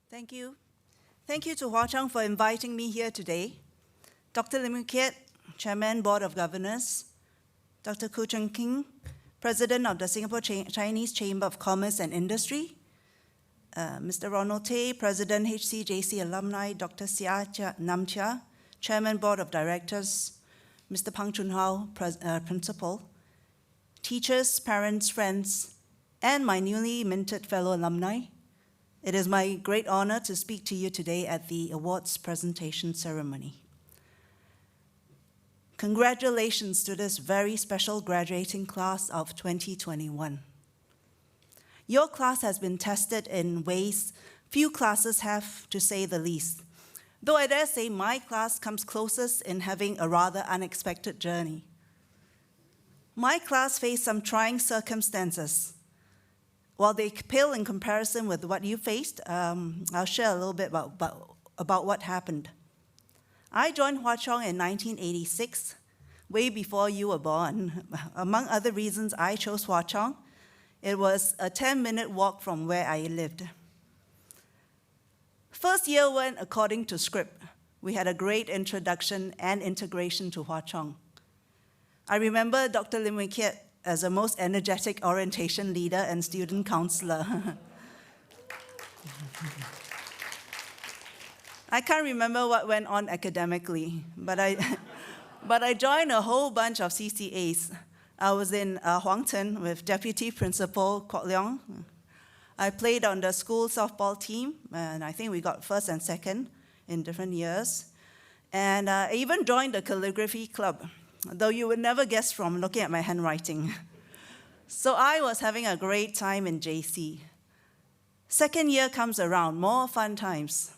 Thank you. Thank you to Hwa Chong for inviting me here today. Dr. Lim Wee-kiat, Chairman, Board of Governors, Dr. Koo Chung King, President of the Singapore Chinese Chamber of Commerce and Industry, Mr. Ronald Tay, President HCJC Alumni, Dr. Sia Nam Chia, Chairman, Board of Directors, Mr. Pang Chun Hao, Principal, teachers, parents, friends, and my newly minted fellow alumni. It is my great honor to speak to you today at the awards presentation ceremony. Congratulations to this very special graduating class of 2021. Your class has been tested in ways few classes have, to say the least. though I dare say my class comes closest in having a rather unexpected journey. My class faced some trying circumstances. While they pale in comparison with what you faced, I'll share a little bit about what happened. I joined Hwa Chong in 1986, way before you were born. Among other reasons I chose Hwa Chong, it was a 10-minute walk from where I lived. First year went according to script. We had a great introduction and integration to Hwa Chong. I remember Dr. Lim Wee Kiat as the most energetic orientation leader and student counselor. I can't remember what went on academically, but I joined a whole bunch of CCAs. I was in Huang Tin with Deputy Principal Kwok Leong. I played on the school softball team, and I think we got first and second in different years. And I even joined the calligraphy club, though you would never guess from looking at my handwriting. So I was having a great time in JC. Second year comes around, more fun times.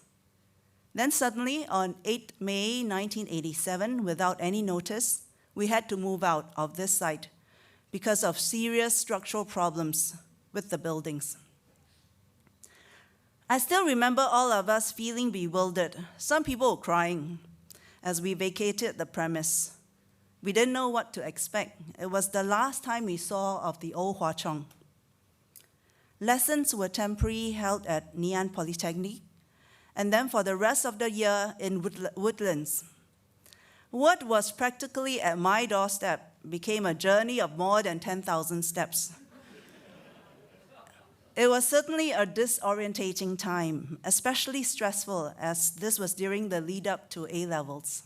Then suddenly, on 8 May 1987, without any notice, we had to move out of this site because of serious structural problems with the buildings. I still remember all of us feeling bewildered, some people crying, as we vacated the premise. We didn't know what to expect. It was the last time we saw of the old Hwa Chong. Lessons were temporarily held at Ngee Ann Polytechnic, and then for the rest of the year in Woodlands. What was practically at my doorstep became a journey of more than 10,000 steps. It was certainly a disorientating time, especially stressful, as this was during the lead up to A-levels.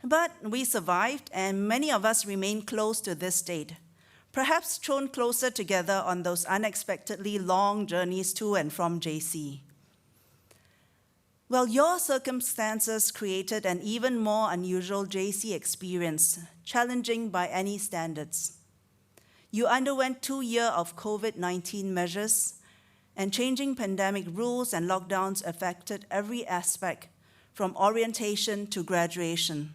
But we survived, and many of us remain close to this date, perhaps thrown closer together on those unexpectedly long journeys to and from JC. Well, your circumstances created an even more unusual JC experience, challenging by any standards. You underwent 2 years of COVID-19 measures, and changing pandemic rules and lockdowns affected every aspect, from orientation to graduation.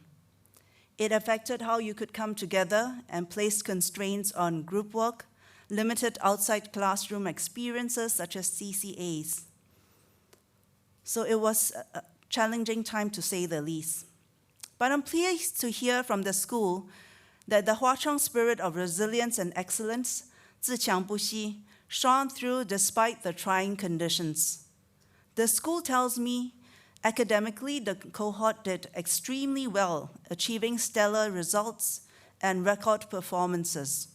It affected how you could come together and placed constraints on group work, limited outside classroom experiences such as CCAs. So it was a challenging time to say the least. But I'm pleased to hear from the school that the Hwa Chong spirit of resilience and excellence, 自强不息, shone through despite the trying conditions. The school tells me, academically, the cohort did extremely well, achieving stellar results and record performances.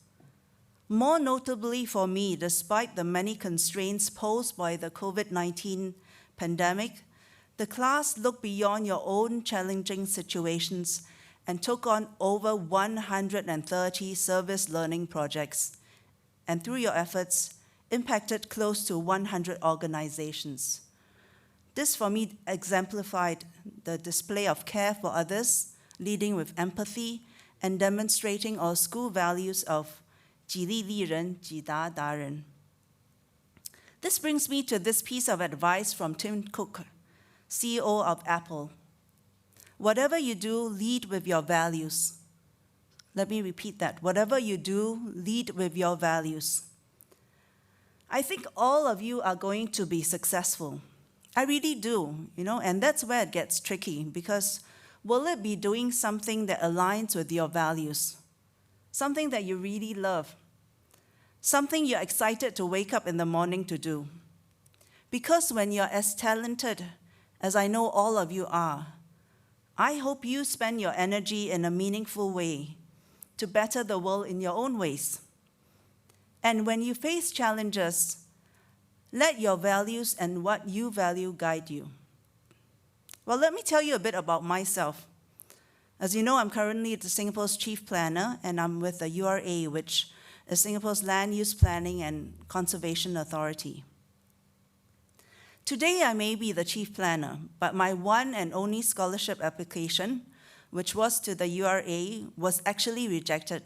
More notably for me, despite the many constraints posed by the COVID-19 pandemic, the class looked beyond your own challenging situations and took on over 130 service learning projects, and through your efforts, impacted close to 100 organizations. This, for me, exemplified the display of care for others, leading with empathy, and demonstrating our school values of 己利利人, 己达达人. This brings me to this piece of advice from Tim Cook, CEO of Apple. Whatever you do, lead with your values. Let me repeat that. Whatever you do, lead with your values. I think all of you are going to be successful. I really do, and that's where it gets tricky, because will it be doing something that aligns with your values? Something that you really love? Something you're excited to wake up in the morning to do? Because when you're as talented as I know all of you are, I hope you spend your energy in a meaningful way to better the world in your own ways. And when you face challenges, let your values and what you value guide you. Well, let me tell you a bit about myself. As you know, I'm currently Singapore's Chief Planner, and I'm with the URA, which is Singapore's Land Use Planning and Conservation Authority. Today, I may be the Chief Planner, but my one and only scholarship application, which was to the URA, was actually rejected.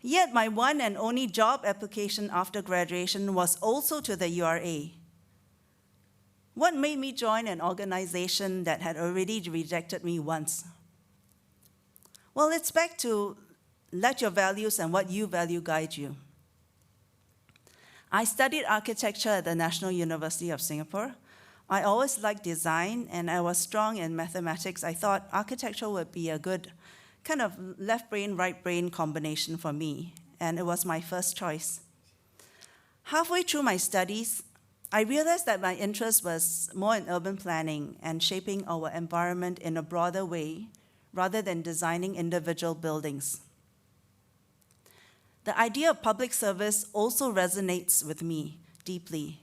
Yet my one and only job application after graduation was also to the URA. What made me join an organization that had already rejected me once? Well, it's back to let your values and what you value guide you. I studied architecture at the National University of Singapore. I always liked design, and I was strong in mathematics. I thought architecture would be a good kind of left brain, right brain combination for me, and it was my first choice. Halfway through my studies, I realized that my interest was more in urban planning and shaping our environment in a broader way rather than designing individual buildings. The idea of public service also resonates with me deeply.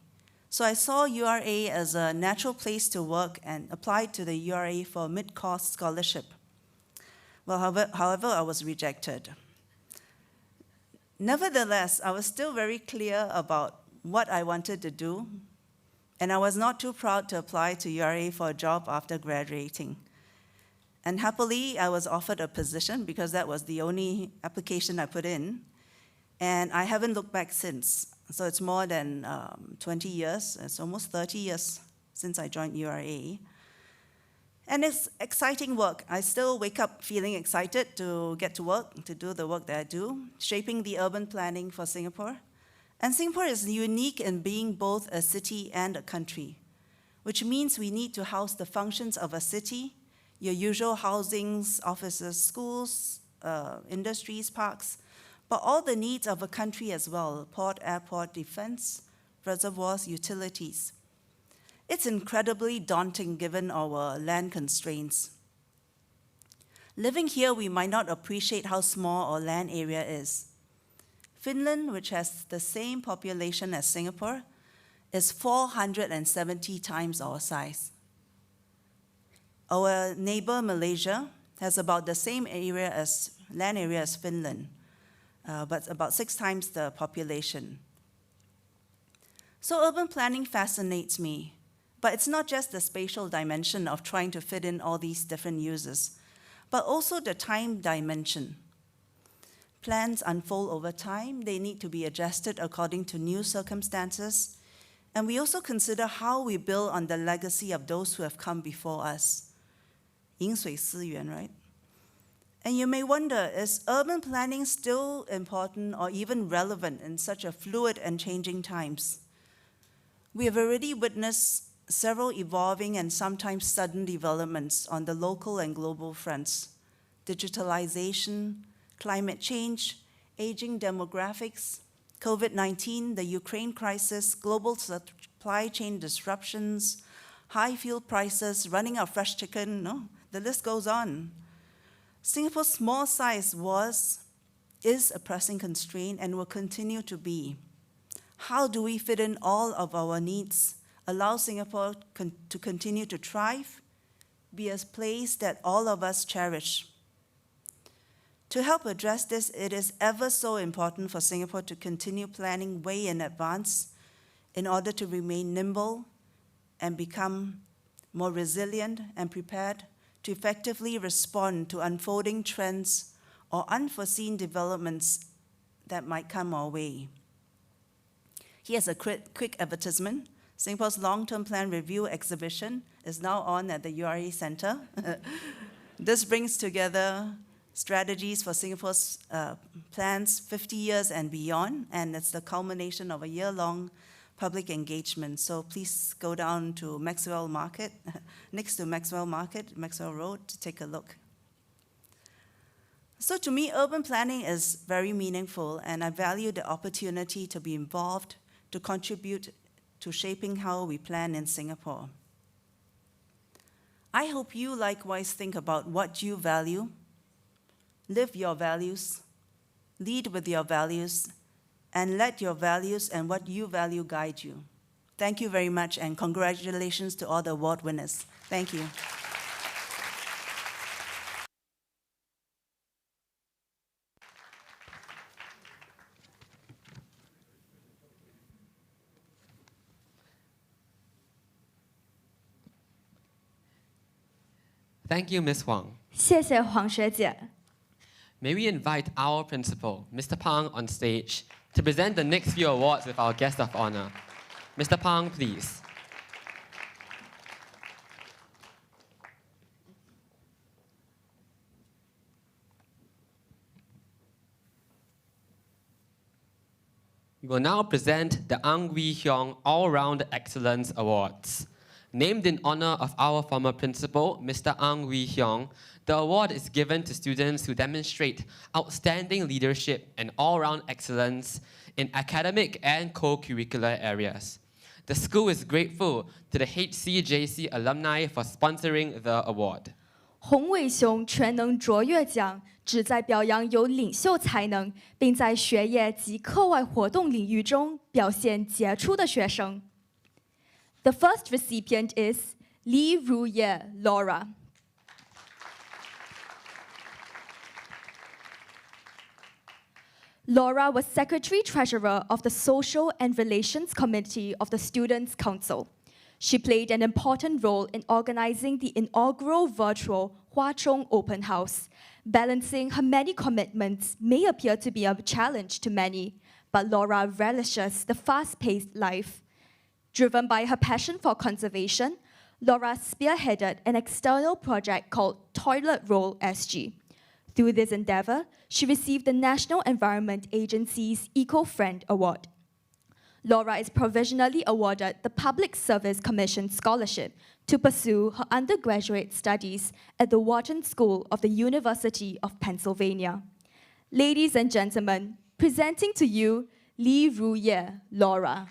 So I saw URA as a natural place to work and applied to the URA for a mid-course scholarship. Well, however, I was rejected. Nevertheless, I was still very clear about what I wanted to do, and I was not too proud to apply to URA for a job after graduating. And happily, I was offered a position because that was the only application I put in, and I haven't looked back since. So it's more than 20 years, it's almost 30 years since I joined URA. And it's exciting work. I still wake up feeling excited to get to work, to do the work that I do, shaping the urban planning for Singapore. And Singapore is unique in being both a city and a country, which means we need to house the functions of a city, your usual housings, offices, schools, industries, parks, but all the needs of a country as well: port, airport, defense, reservoirs, utilities. It's incredibly daunting given our land constraints. Living here, we might not appreciate how small our land area is. Finland, which has the same population as Singapore, is 470 times our size. Our neighbor, Malaysia, has about the same land area as Finland, but about 6 times the population. So urban planning fascinates me, but it's not just the spatial dimension of trying to fit in all these different uses, but also the time dimension. Plans unfold over time. They need to be adjusted according to new circumstances. And we also consider how we build on the legacy of those who have come before us. 饮水思源, right? And you may wonder, is urban planning still important or even relevant in such a fluid and changing times? We have already witnessed several evolving and sometimes sudden developments on the local and global fronts: digitalization, climate change, aging demographics, COVID-19, the Ukraine crisis, global supply chain disruptions, high fuel prices, running out of fresh chicken, the list goes on. Singapore's small size is a pressing constraint and will continue to be. How do we fit in all of our needs, allow Singapore to continue to thrive, be a place that all of us cherish? To help address this, it is ever so important for Singapore to continue planning way in advance in order to remain nimble and become more resilient and prepared to effectively respond to unfolding trends or unforeseen developments that might come our way. Here's a quick advertisement. Singapore's long-term plan review exhibition is now on at the URA Centre. This brings together strategies for Singapore's plans 50 years and beyond, and it's the culmination of a year-long public engagement. So please go down to Maxwell Market, next to Maxwell Market, Maxwell Road, to take a look. So to me, urban planning is very meaningful, and I value the opportunity to be involved, to contribute to shaping how we plan in Singapore. I hope you likewise think about what you value, live your values, lead with your values, and let your values and what you value guide you. Thank you very much, and congratulations to all the award winners. Thank you. Thank you, Ms. Huang. 谢谢黄学姐。 May we invite our principal, Mr. Pang, on stage to present the next few awards with our guest of honor. Mr. Pang, please. We will now present the Ang Wee Hiong All-Round Excellence Awards. Named in honor of our former principal, Mr. Ang Wee Hiong, the award is given to students who demonstrate outstanding leadership and all-round excellence in academic and co-curricular areas. The school is grateful to the HCJC alumni for sponsoring the award. 洪伟雄全能卓越奖旨在表扬有领袖才能，并在学业及课外活动领域中表现杰出的学生。The first recipient is Li Ruye Laura. Laura was Secretary-Treasurer of the Social and Relations Committee of the Students' Council. She played an important role in organizing the inaugural virtual Hua Chong Open House. Balancing her many commitments may appear to be a challenge to many, but Laura relishes the fast-paced life. Driven by her passion for conservation, Laura spearheaded an external project called Toilet Roll SG. Through this endeavor, she received the National Environment Agency's Eco-Friend Award. Laura is provisionally awarded the Public Service Commission Scholarship to pursue her undergraduate studies at the Wharton School of the University of Pennsylvania. Ladies and gentlemen, presenting to you Li Ruye Laura.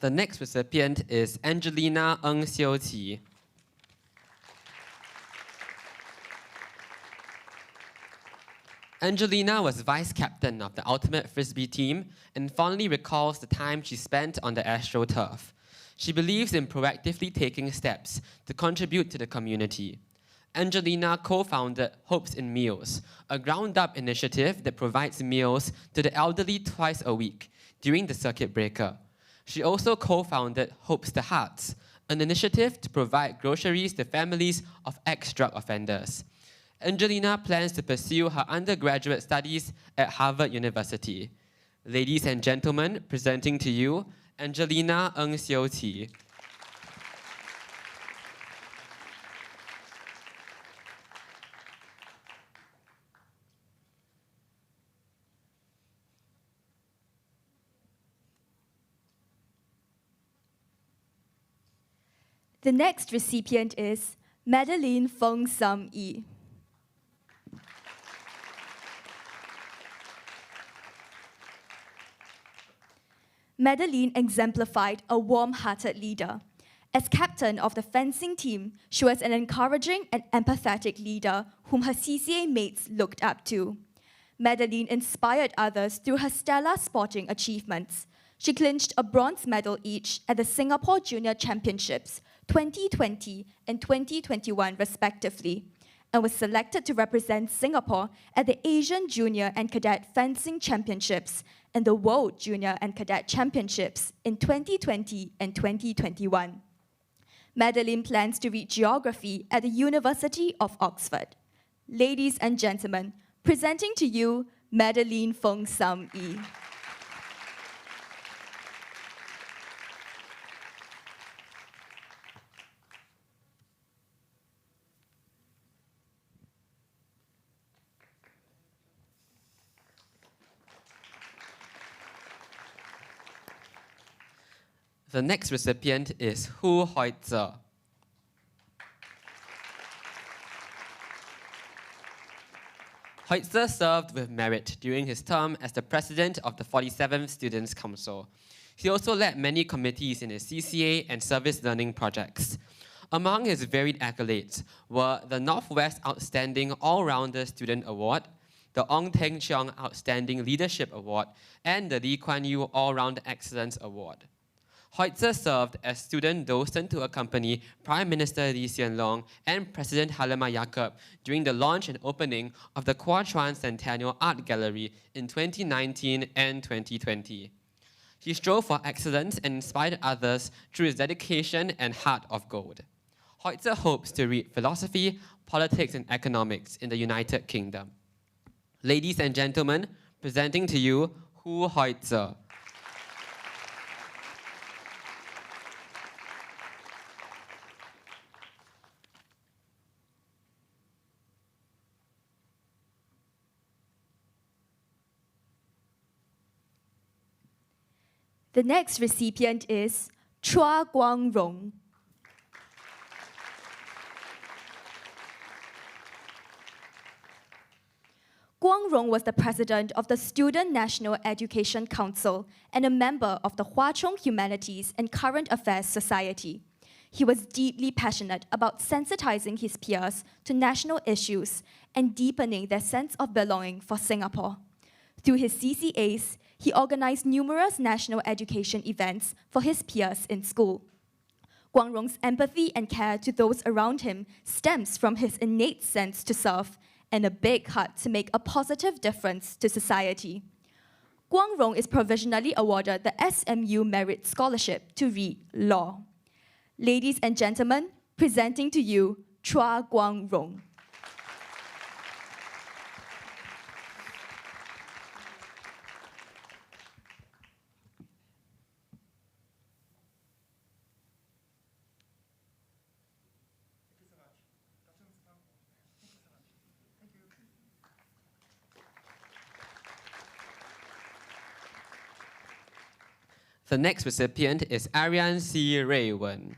The next recipient is Angelina Ng Xiu Qi. Angelina was vice captain of the ultimate frisbee team and fondly recalls the time she spent on the AstroTurf. She believes in proactively taking steps to contribute to the community. Angelina co-founded Hopes in Meals, a ground-up initiative that provides meals to the elderly twice a week during the circuit breaker. She also co-founded Hopes the Hearts, an initiative to provide groceries to families of ex-drug offenders. Angelina plans to pursue her undergraduate studies at Harvard University. Ladies and gentlemen, presenting to you, Angelina Ng Xiu Qi. The next recipient is Madeline Feng Sam Yi. Madeline exemplified a warm-hearted leader. As captain of the fencing team, she was an encouraging and empathetic leader whom her CCA mates looked up to. Madeline inspired others through her stellar sporting achievements. She clinched a bronze medal each at the Singapore Junior Championships 2020 and 2021 respectively, and was selected to represent Singapore at the Asian Junior and Cadet Fencing Championships and the World Junior and Cadet Championships in 2020 and 2021. Madeline plans to read geography at the University of Oxford. Ladies and gentlemen, presenting to you, Madeline Feng Sam Yi. The next recipient is Hu Hoitze. Hoitze served with merit during his term as the president of the 47th Students' Council. He also led many committees in his CCA and service learning projects. Among his varied accolades were the Northwest Outstanding All-Rounder Student Award, the Ong Teng Cheong Outstanding Leadership Award, and the Lee Kuan Yew All-Round Excellence Award. Hoitze served as student docent to accompany Prime Minister Lee Hsien Loong and President Halimah Yacob during the launch and opening of the Kwa Chuan Centennial Art Gallery in 2019 and 2020. He strove for excellence and inspired others through his dedication and heart of gold. Hoitze hopes to read philosophy, politics, and economics in the United Kingdom. Ladies and gentlemen, presenting to you Hu Hoitze. The next recipient is Chua Guangrong. Guangrong was the president of the Student National Education Council and a member of the Hwa Chong Humanities and Current Affairs Society. He was deeply passionate about sensitizing his peers to national issues and deepening their sense of belonging for Singapore. Through his CCAs, he organized numerous national education events for his peers in school. Guangrong's empathy and care to those around him stems from his innate sense to serve and a big heart to make a positive difference to society. Guangrong is provisionally awarded the SMU Merit Scholarship to read law. Ladies and gentlemen, presenting to you Chua Guangrong. The next recipient is Arian C. Rui Wen.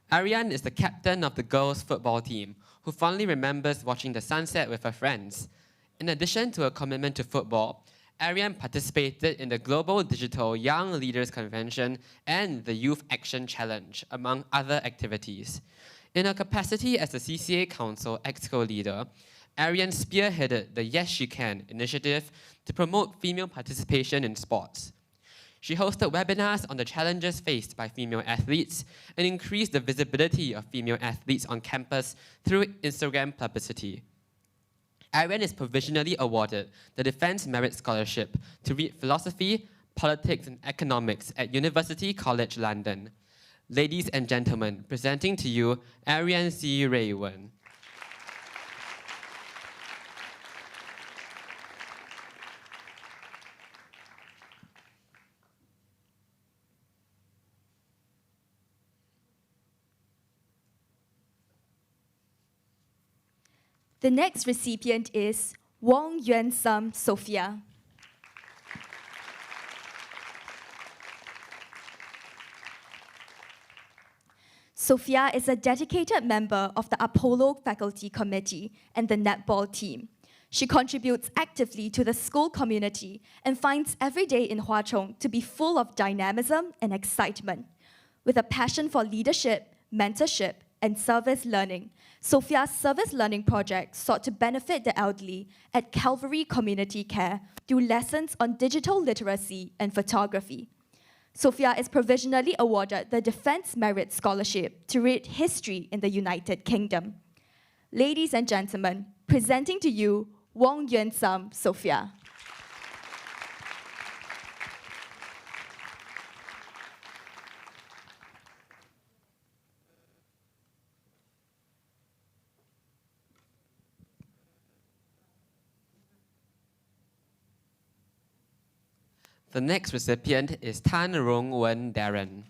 Arian is the captain of the girls' football team, who fondly remembers watching the sunset with her friends. In addition to her commitment to football, Arian participated in the Global Digital Young Leaders Convention and the Youth Action Challenge, among other activities. In her capacity as the CCA Council Exco leader, Arian spearheaded the Yes She Can initiative to promote female participation in sports. She hosted webinars on the challenges faced by female athletes and increased the visibility of female athletes on campus through Instagram publicity. Arian is provisionally awarded the Defence Merit Scholarship to read philosophy, politics and economics at University College London. Ladies and gentlemen, presenting to you Arian C. Rui Wen. The next recipient is Wong Yuan Sum Sophia. Sophia is a dedicated member of the Apollo Faculty Committee and the netball team. She contributes actively to the school community and finds every day in Hwa Chong to be full of dynamism and excitement. With a passion for leadership, mentorship, and service learning, Sophia's service learning project sought to benefit the elderly at Calvary Community Care through lessons on digital literacy and photography. Sophia is provisionally awarded the Defence Merit Scholarship to read history in the United Kingdom. Ladies and gentlemen, presenting to you Wong Yuan Sum Sophia. The next recipient is Tan Rong Wen Darren.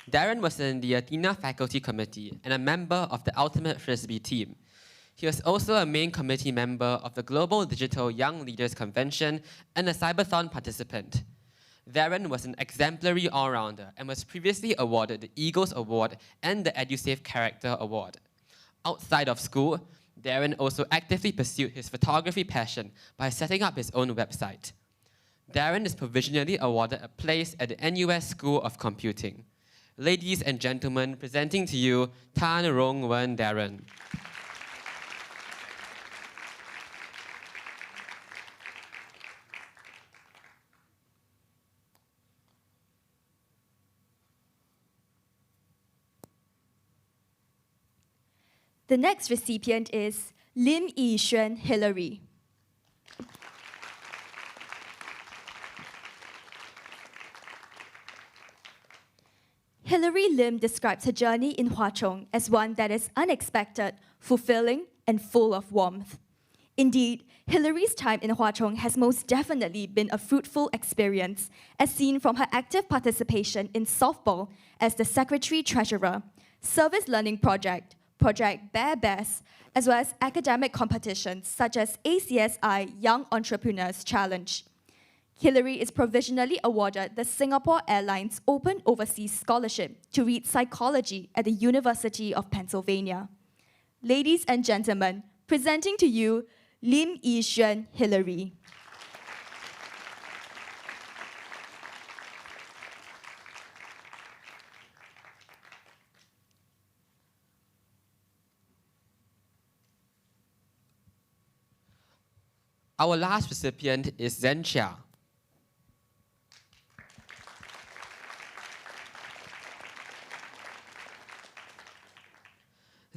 Darren was in the Athena Faculty Committee and a member of the Ultimate Frisbee team. He was also a main committee member of the Global Digital Young Leaders Convention and a Cyberthon participant. Darren was an exemplary all-rounder and was previously awarded the Eagles Award and the EduSafe Character Award. Outside of school, Darren also actively pursued his photography passion by setting up his own website. Darren is provisionally awarded a place at the NUS School of Computing. Ladies and gentlemen, presenting to you Tan Rong Wen Darren. The next recipient is Lim Yixuan Hillary. Hilary Lim describes her journey in Hwa Chong as one that is unexpected, fulfilling, and full of warmth. Indeed, Hilary's time in Hwa Chong has most definitely been a fruitful experience, as seen from her active participation in softball as the secretary-treasurer, service learning project, Project Bear Bears, as well as academic competitions such as ACSI Young Entrepreneurs Challenge. Hilary is provisionally awarded the Singapore Airlines Open Overseas Scholarship to read psychology at the University of Pennsylvania. Ladies and gentlemen, presenting to you Lim Yi-Xuan Hilary. Our last recipient is Zen Chia.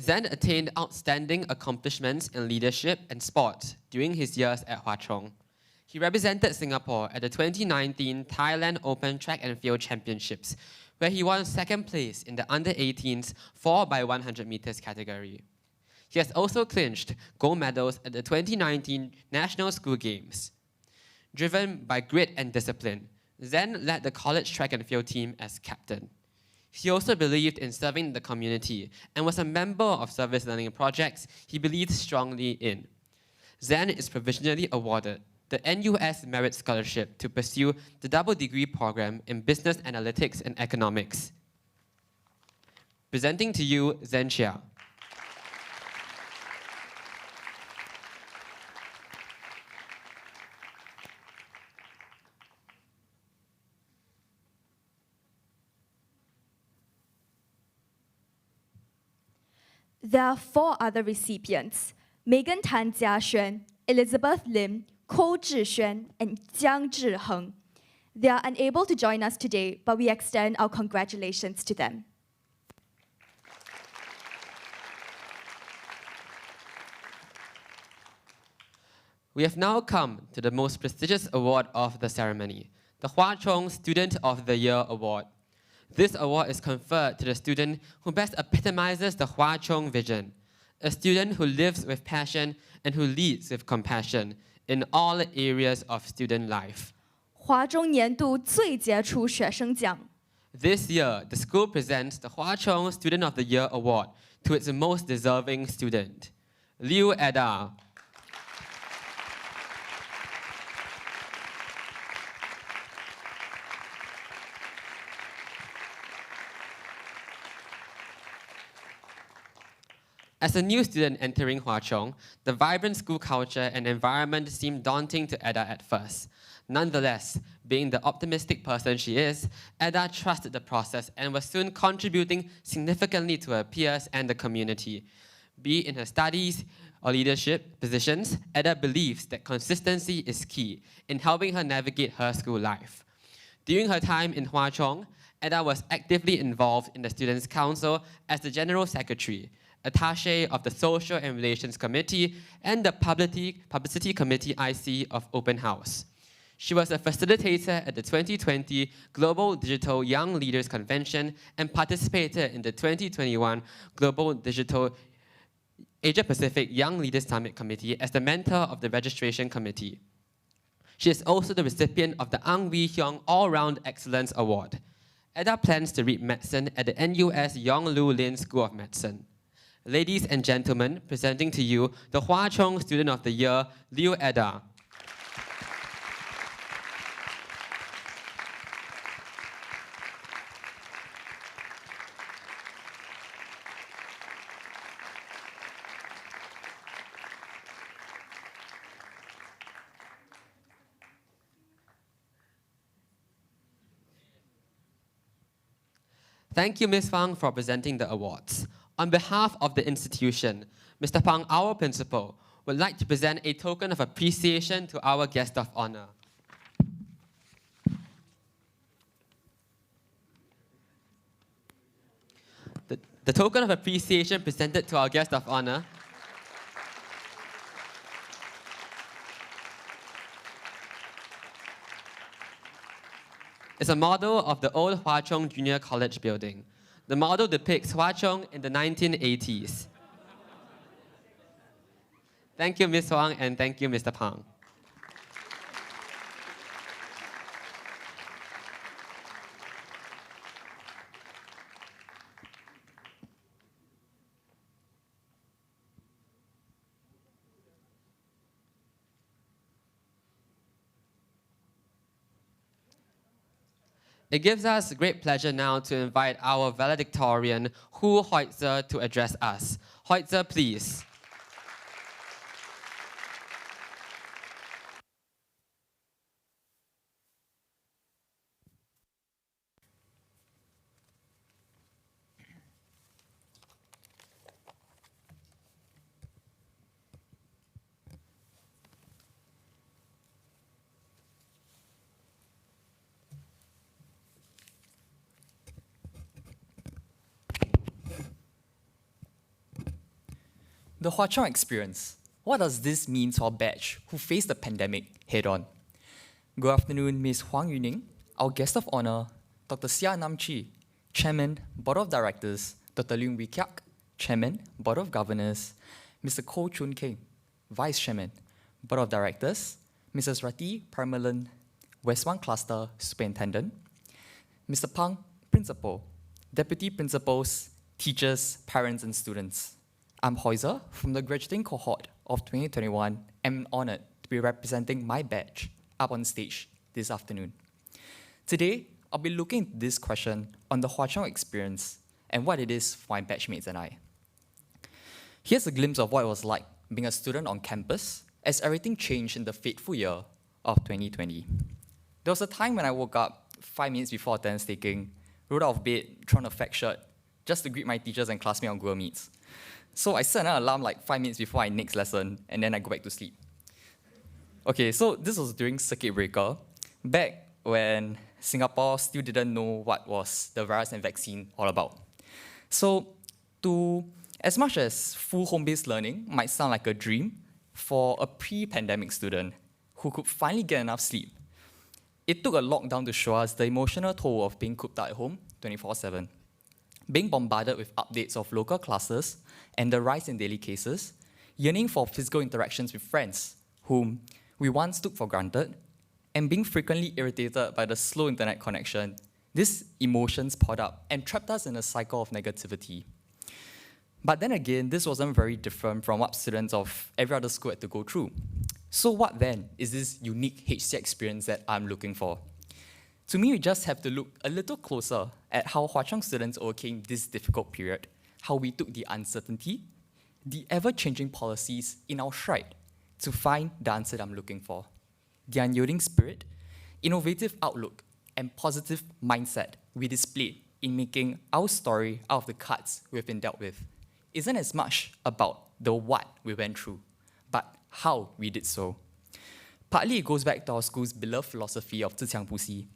Zen attained outstanding accomplishments in leadership and sport during his years at Hwa Chong. He represented Singapore at the 2019 Thailand Open Track and Field Championships, where he won second place in the under-18s 4x100 meters category. He has also clinched gold medals at the 2019 National School Games. Driven by grit and discipline, Zen led the college track and field team as captain. He also believed in serving the community and was a member of service learning projects he believed strongly in. Zen is provisionally awarded the NUS Merit Scholarship to pursue the double degree program in Business Analytics and Economics. Presenting to you, Zen Chia. There are 4 other recipients: Megan Tan Jia-Xuan, Elizabeth Lim, Ko Zhi-Xuan, and Jiang Zhi-Heng. They are unable to join us today, but we extend our congratulations to them. We have now come to the most prestigious award of the ceremony, the Hwa Chong Student of the Year Award. This award is conferred to the student who best epitomizes the Hwa Chong vision, a student who lives with passion and who leads with compassion in all areas of student life. 华中年度最杰出学生奖 This year, the school presents the Hwa Chong Student of the Year Award to its most deserving student, Liu Eda. As a new student entering Hwa Chong, the vibrant school culture and environment seemed daunting to Eda at first. Nonetheless, being the optimistic person she is, Eda trusted the process and was soon contributing significantly to her peers and the community. Be it in her studies or leadership positions, Eda believes that consistency is key in helping her navigate her school life. During her time in Hwa Chong, Eda was actively involved in the Students' Council as the General Secretary, attaché of the Social and Relations Committee, and the Publicity Committee IC of Open House. She was a facilitator at the 2020 Global Digital Young Leaders Convention and participated in the 2021 Global Digital Asia-Pacific Young Leaders Summit Committee as the mentor of the Registration Committee. She is also the recipient of the Ang Wee Hiong All-Round Excellence Award. Eda plans to read medicine at the NUS Yong Lu Lin School of Medicine. Ladies and gentlemen, presenting to you the Hwa Chong Student of the Year, Liu Eda. Thank you, Ms. Fang, for presenting the awards. On behalf of the institution, Mr. Pang, our principal, would like to present a token of appreciation to our guest of honor. The token of appreciation presented to our guest of honor is a model of the old Hwa Chong Junior College building. The model depicts Hwa Chong in the 1980s. Thank you, Ms. Huang, and thank you, Mr. Pang. It gives us great pleasure now to invite our valedictorian, Hu Hoitzer, to address us. Hoitzer, please. The Hwa Chong experience. What does this mean to our batch who faced the pandemic head-on? Good afternoon, Ms. Huang Yuning, our guest of honor, Dr. Sia Nam Chi, Chairman, Board of Directors, Dr. Lim Wee Kiak, Chairman, Board of Governors, Mr. Ko Chun Keng, Vice Chairman, Board of Directors, Mrs. Rati Parmalan, West 1 Cluster Superintendent, Mr. Pang, Principal, Deputy Principals, teachers, parents, and students. I'm Hoizer from the graduating cohort of 2021 and I'm honored to be representing my batch up on stage this afternoon. Today, I'll be looking at this question on the Hwa Chong experience and what it is for my batchmates and I. Here's a glimpse of what it was like being a student on campus as everything changed in the fateful year of 2020. There was a time when I woke up 5 minutes before attendance taking, rolled out of bed, thrown a fact shirt, just to greet my teachers and classmates on Google Meets. So I set an alarm like 5 minutes before my next lesson, and then I go back to sleep. Okay, so this was during circuit breaker, back when Singapore still didn't know what was the virus and vaccine all about. So as much as full home-based learning might sound like a dream for a pre-pandemic student who could finally get enough sleep, it took a lockdown to show us the emotional toll of being cooped up at home 24/7. Being bombarded with updates of local classes and the rise in daily cases, yearning for physical interactions with friends whom we once took for granted, and being frequently irritated by the slow internet connection, these emotions poured up and trapped us in a cycle of negativity. But then again, this wasn't very different from what students of every other school had to go through. So what then is this unique HCI experience that I'm looking for? To me, we just have to look a little closer at how Hwa Chong students overcame this difficult period, how we took the uncertainty, the ever-changing policies in our stride to find the answer that I'm looking for. The unyielding spirit, innovative outlook, and positive mindset we displayed in making our story out of the cards we've been dealt with isn't as much about the what we went through, but how we did so. Partly it goes back to our school's beloved philosophy of 自强不息.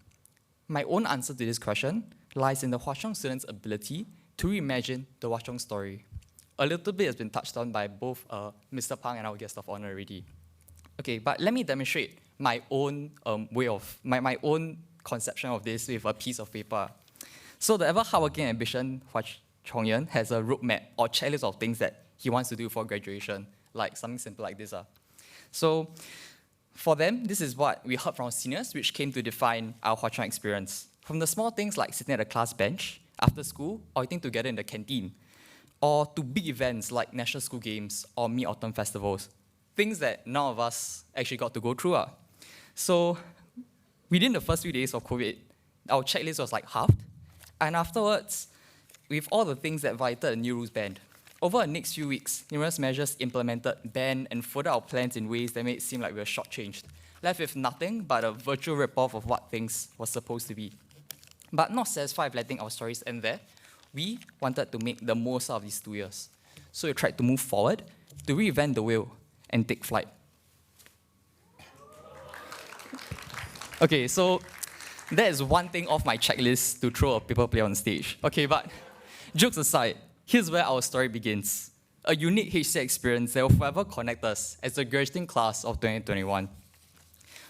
My own answer to this question lies in the Hwa Chong students' ability to reimagine the Hwa Chong story. A little bit has been touched on by both Mr. Pang and our guest of honor already. Okay, but let me demonstrate my own my own conception of this with a piece of paper. So the ever hardworking and ambitious Hwa Chongian has a roadmap or checklist of things that he wants to do for graduation, like something simple like this. So for them, this is what we heard from our seniors, which came to define our Hwa Chong experience. From the small things like sitting at a class bench, after school, or eating together in the canteen, or to big events like National School Games or Mid-Autumn Festivals, things that none of us actually got to go through. So within the first few days of COVID, our checklist was like halved, and afterwards, with all the things that violated the new rules banned, over the next few weeks, numerous measures implemented, banned, and furthered our plans in ways that made it seem like we were shortchanged, left with nothing but a virtual rip-off of what things were supposed to be. But not satisfied with letting our stories end there, we wanted to make the most out of these 2 years. So we tried to move forward, to reinvent the wheel, and take flight. Okay, so that is one thing off my checklist to throw a paper play on stage. Okay, but jokes aside, here's where our story begins. A unique HCI experience that will forever connect us as the graduating class of 2021.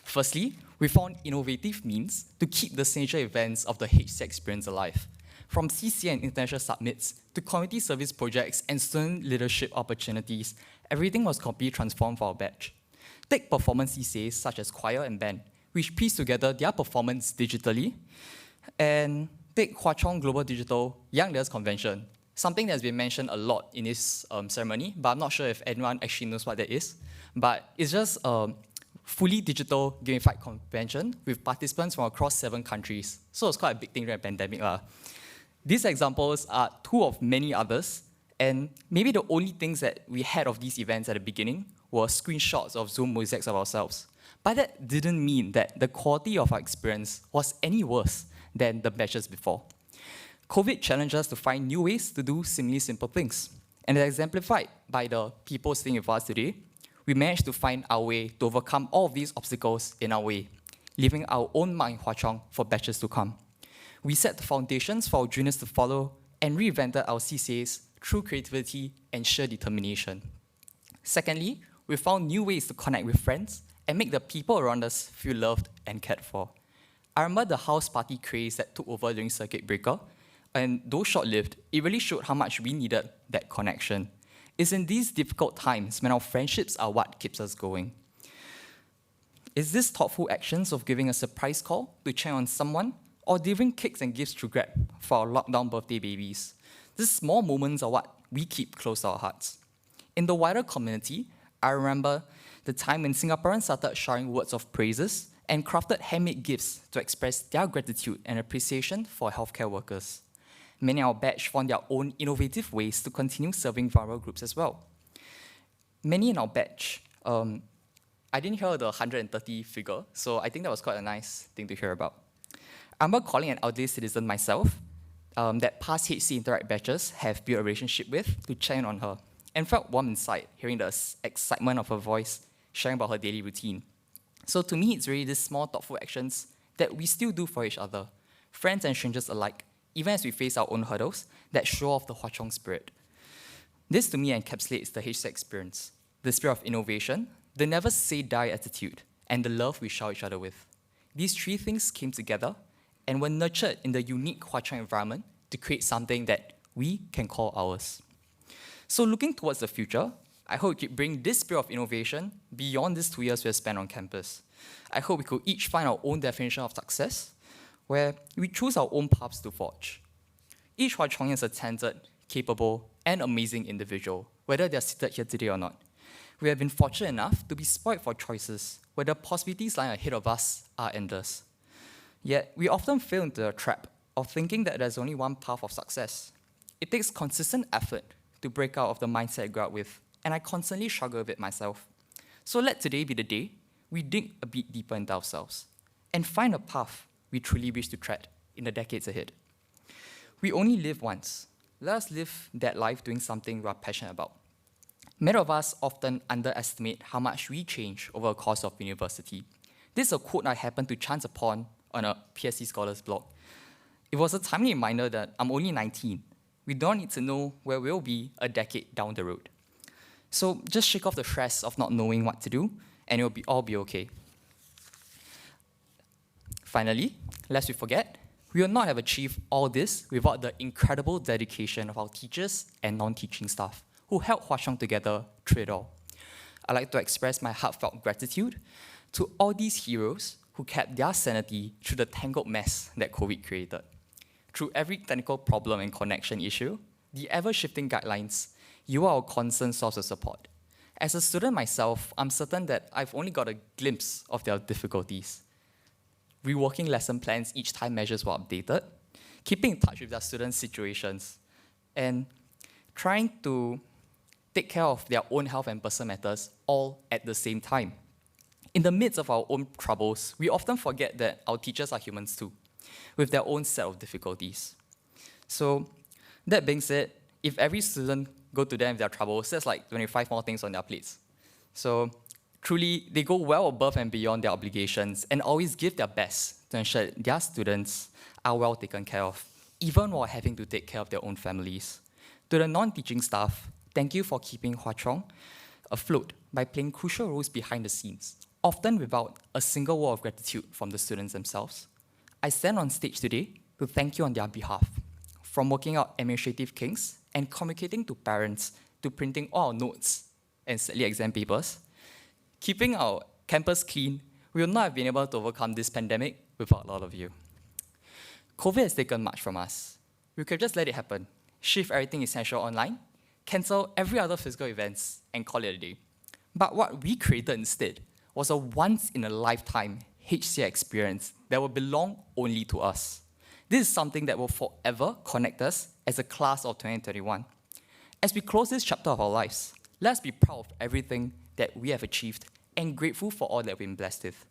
Firstly, we found innovative means to keep the signature events of the HCI experience alive. From CCA and international summits to community service projects and student leadership opportunities, everything was completely transformed for our batch. Take performance CCAs such as choir and band, which piece together their performance digitally, and take Hwa Chong Global Digital Young Leaders Convention, something that's been mentioned a lot in this ceremony, but I'm not sure if anyone actually knows what that is. But it's just a fully digital gamified convention with participants from across 7 countries. So it's quite a big thing during the pandemic. These examples are 2 of many others, and maybe the only things that we had of these events at the beginning were screenshots of Zoom mosaics of ourselves. But that didn't mean that the quality of our experience was any worse than the batches before. COVID challenged us to find new ways to do seemingly simple things. And as exemplified by the people sitting with us today, we managed to find our way to overcome all of these obstacles in our way, leaving our own mark in Hwa Chong for batches to come. We set the foundations for our juniors to follow and reinvented our CCAs through creativity and sheer determination. Secondly, we found new ways to connect with friends and make the people around us feel loved and cared for. I remember the house party craze that took over during circuit breaker, and though short-lived, it really showed how much we needed that connection. It's in these difficult times when our friendships are what keeps us going. Is this thoughtful actions of giving a surprise call to check on someone or delivering cakes and gifts through Grab for our lockdown birthday babies? These small moments are what we keep close to our hearts. In the wider community, I remember the time when Singaporeans started sharing words of praises and crafted handmade gifts to express their gratitude and appreciation for healthcare workers. Many of our batch found their own innovative ways to continue serving vulnerable groups as well. Many in our batch, I didn't hear the 130 figure, so I think that was quite a nice thing to hear about. I remember calling an elderly citizen myself that past HC Interact batches have built a relationship with to check in on her, and felt warm inside hearing the excitement of her voice sharing about her daily routine. So to me, it's really these small, thoughtful actions that we still do for each other, friends and strangers alike, even as we face our own hurdles, that show off the Hwa Chong spirit. This, to me, encapsulates the HCI experience, the spirit of innovation, the never say die attitude, and the love we shower each other with. These 3 things came together and were nurtured in the unique Hwa Chong environment to create something that we can call ours. So looking towards the future, I hope we could bring this spirit of innovation beyond these 2 years we have spent on campus. I hope we could each find our own definition of success, where we choose our own paths to forge. Each Hwa Chongian is a talented, capable, and amazing individual, whether they're seated here today or not. We have been fortunate enough to be spoiled for choices, where the possibilities lying ahead of us are endless. Yet, we often fall into the trap of thinking that there's only one path of success. It takes consistent effort to break out of the mindset I grew up with, and I constantly struggle with it myself. So let today be the day we dig a bit deeper into ourselves and find a path we truly wish to tread in the decades ahead. We only live once. Let us live that life doing something we are passionate about. Many of us often underestimate how much we change over the course of university. This is a quote I happened to chance upon on a PSC Scholars blog. It was a timely reminder that I'm only 19. We don't need to know where we'll be a decade down the road. So just shake off the stress of not knowing what to do, and it'll all be okay. Finally, lest we forget, we will not have achieved all this without the incredible dedication of our teachers and non-teaching staff who held Hwa Chong together through it all. I'd like to express my heartfelt gratitude to all these heroes who kept their sanity through the tangled mess that COVID created. Through every technical problem and connection issue, the ever-shifting guidelines, you are our constant source of support. As a student myself, I'm certain that I've only got a glimpse of their difficulties. Reworking lesson plans each time measures were updated, keeping in touch with their students' situations, and trying to take care of their own health and personal matters all at the same time. In the midst of our own troubles, we often forget that our teachers are humans too, with their own set of difficulties. So, that being said, if every student go to them with their troubles, that's like 25 more things on their plates. So, truly, they go well above and beyond their obligations and always give their best to ensure that their students are well taken care of, even while having to take care of their own families. To the non-teaching staff, thank you for keeping Hwa Chong afloat by playing crucial roles behind the scenes, often without a single word of gratitude from the students themselves. I stand on stage today to thank you on their behalf. From working out administrative kinks and communicating to parents to printing all our notes and sadly exam papers, keeping our campus clean, we would not have been able to overcome this pandemic without all of you. COVID has taken much from us. We could just let it happen, shift everything essential online, cancel every other physical events, and call it a day. But what we created instead was a once-in-a-lifetime HCI experience that will belong only to us. This is something that will forever connect us as a class of 2021. As we close this chapter of our lives, let's be proud of everything that we have achieved and grateful for all that we've been blessed with.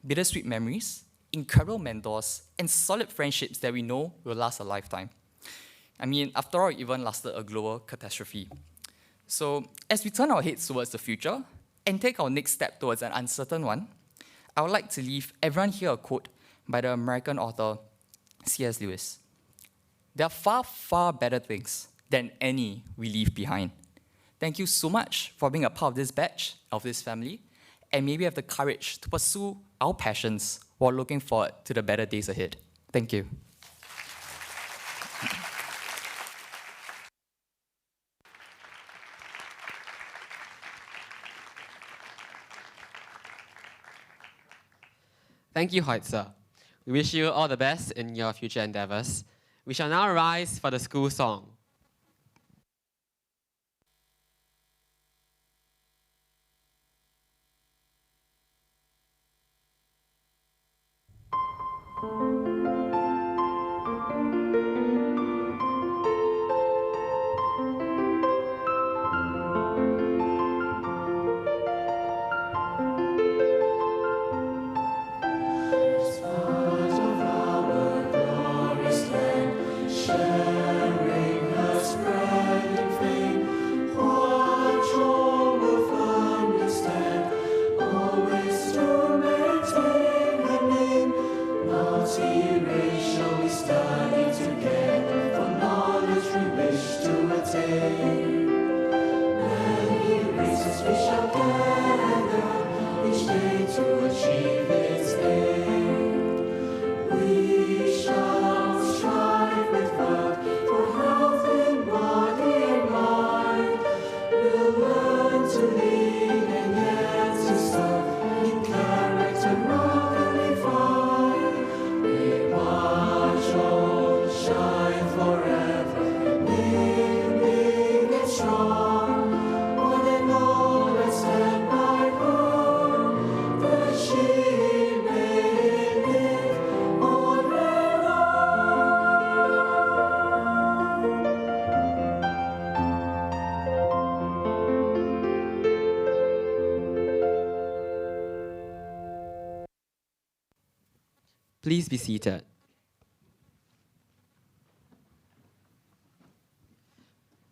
Bittersweet memories, incredible mentors, and solid friendships that we know will last a lifetime. I mean, after all, it even lasted a global catastrophe. So, as we turn our heads towards the future and take our next step towards an uncertain one, I would like to leave everyone here a quote by the American author C.S. Lewis. There are far, far better things than any we leave behind. Thank you so much for being a part of this batch, of this family, and maybe have the courage to pursue our passions while looking forward to the better days ahead. Thank you. Thank you, Hoitzer. We wish you all the best in your future endeavors. We shall now rise for the school song. Please be seated.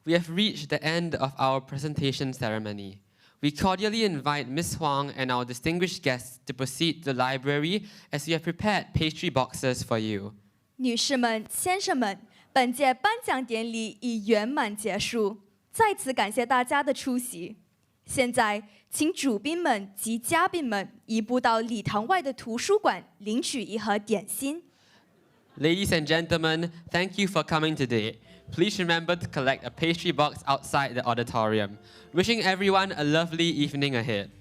We have reached the end of our presentation ceremony. We cordially invite Ms. Huang and our distinguished guests to proceed to the library as we have prepared pastry boxes for you. 女士们、先生们，本届颁奖典礼已圆满结束，再次感谢大家的出席。现在，请主宾们及嘉宾们移步到礼堂外的图书馆领取一盒点心。Ladies and gentlemen, thank you for coming today. Please remember to collect a pastry box outside the auditorium. Wishing everyone a lovely evening ahead.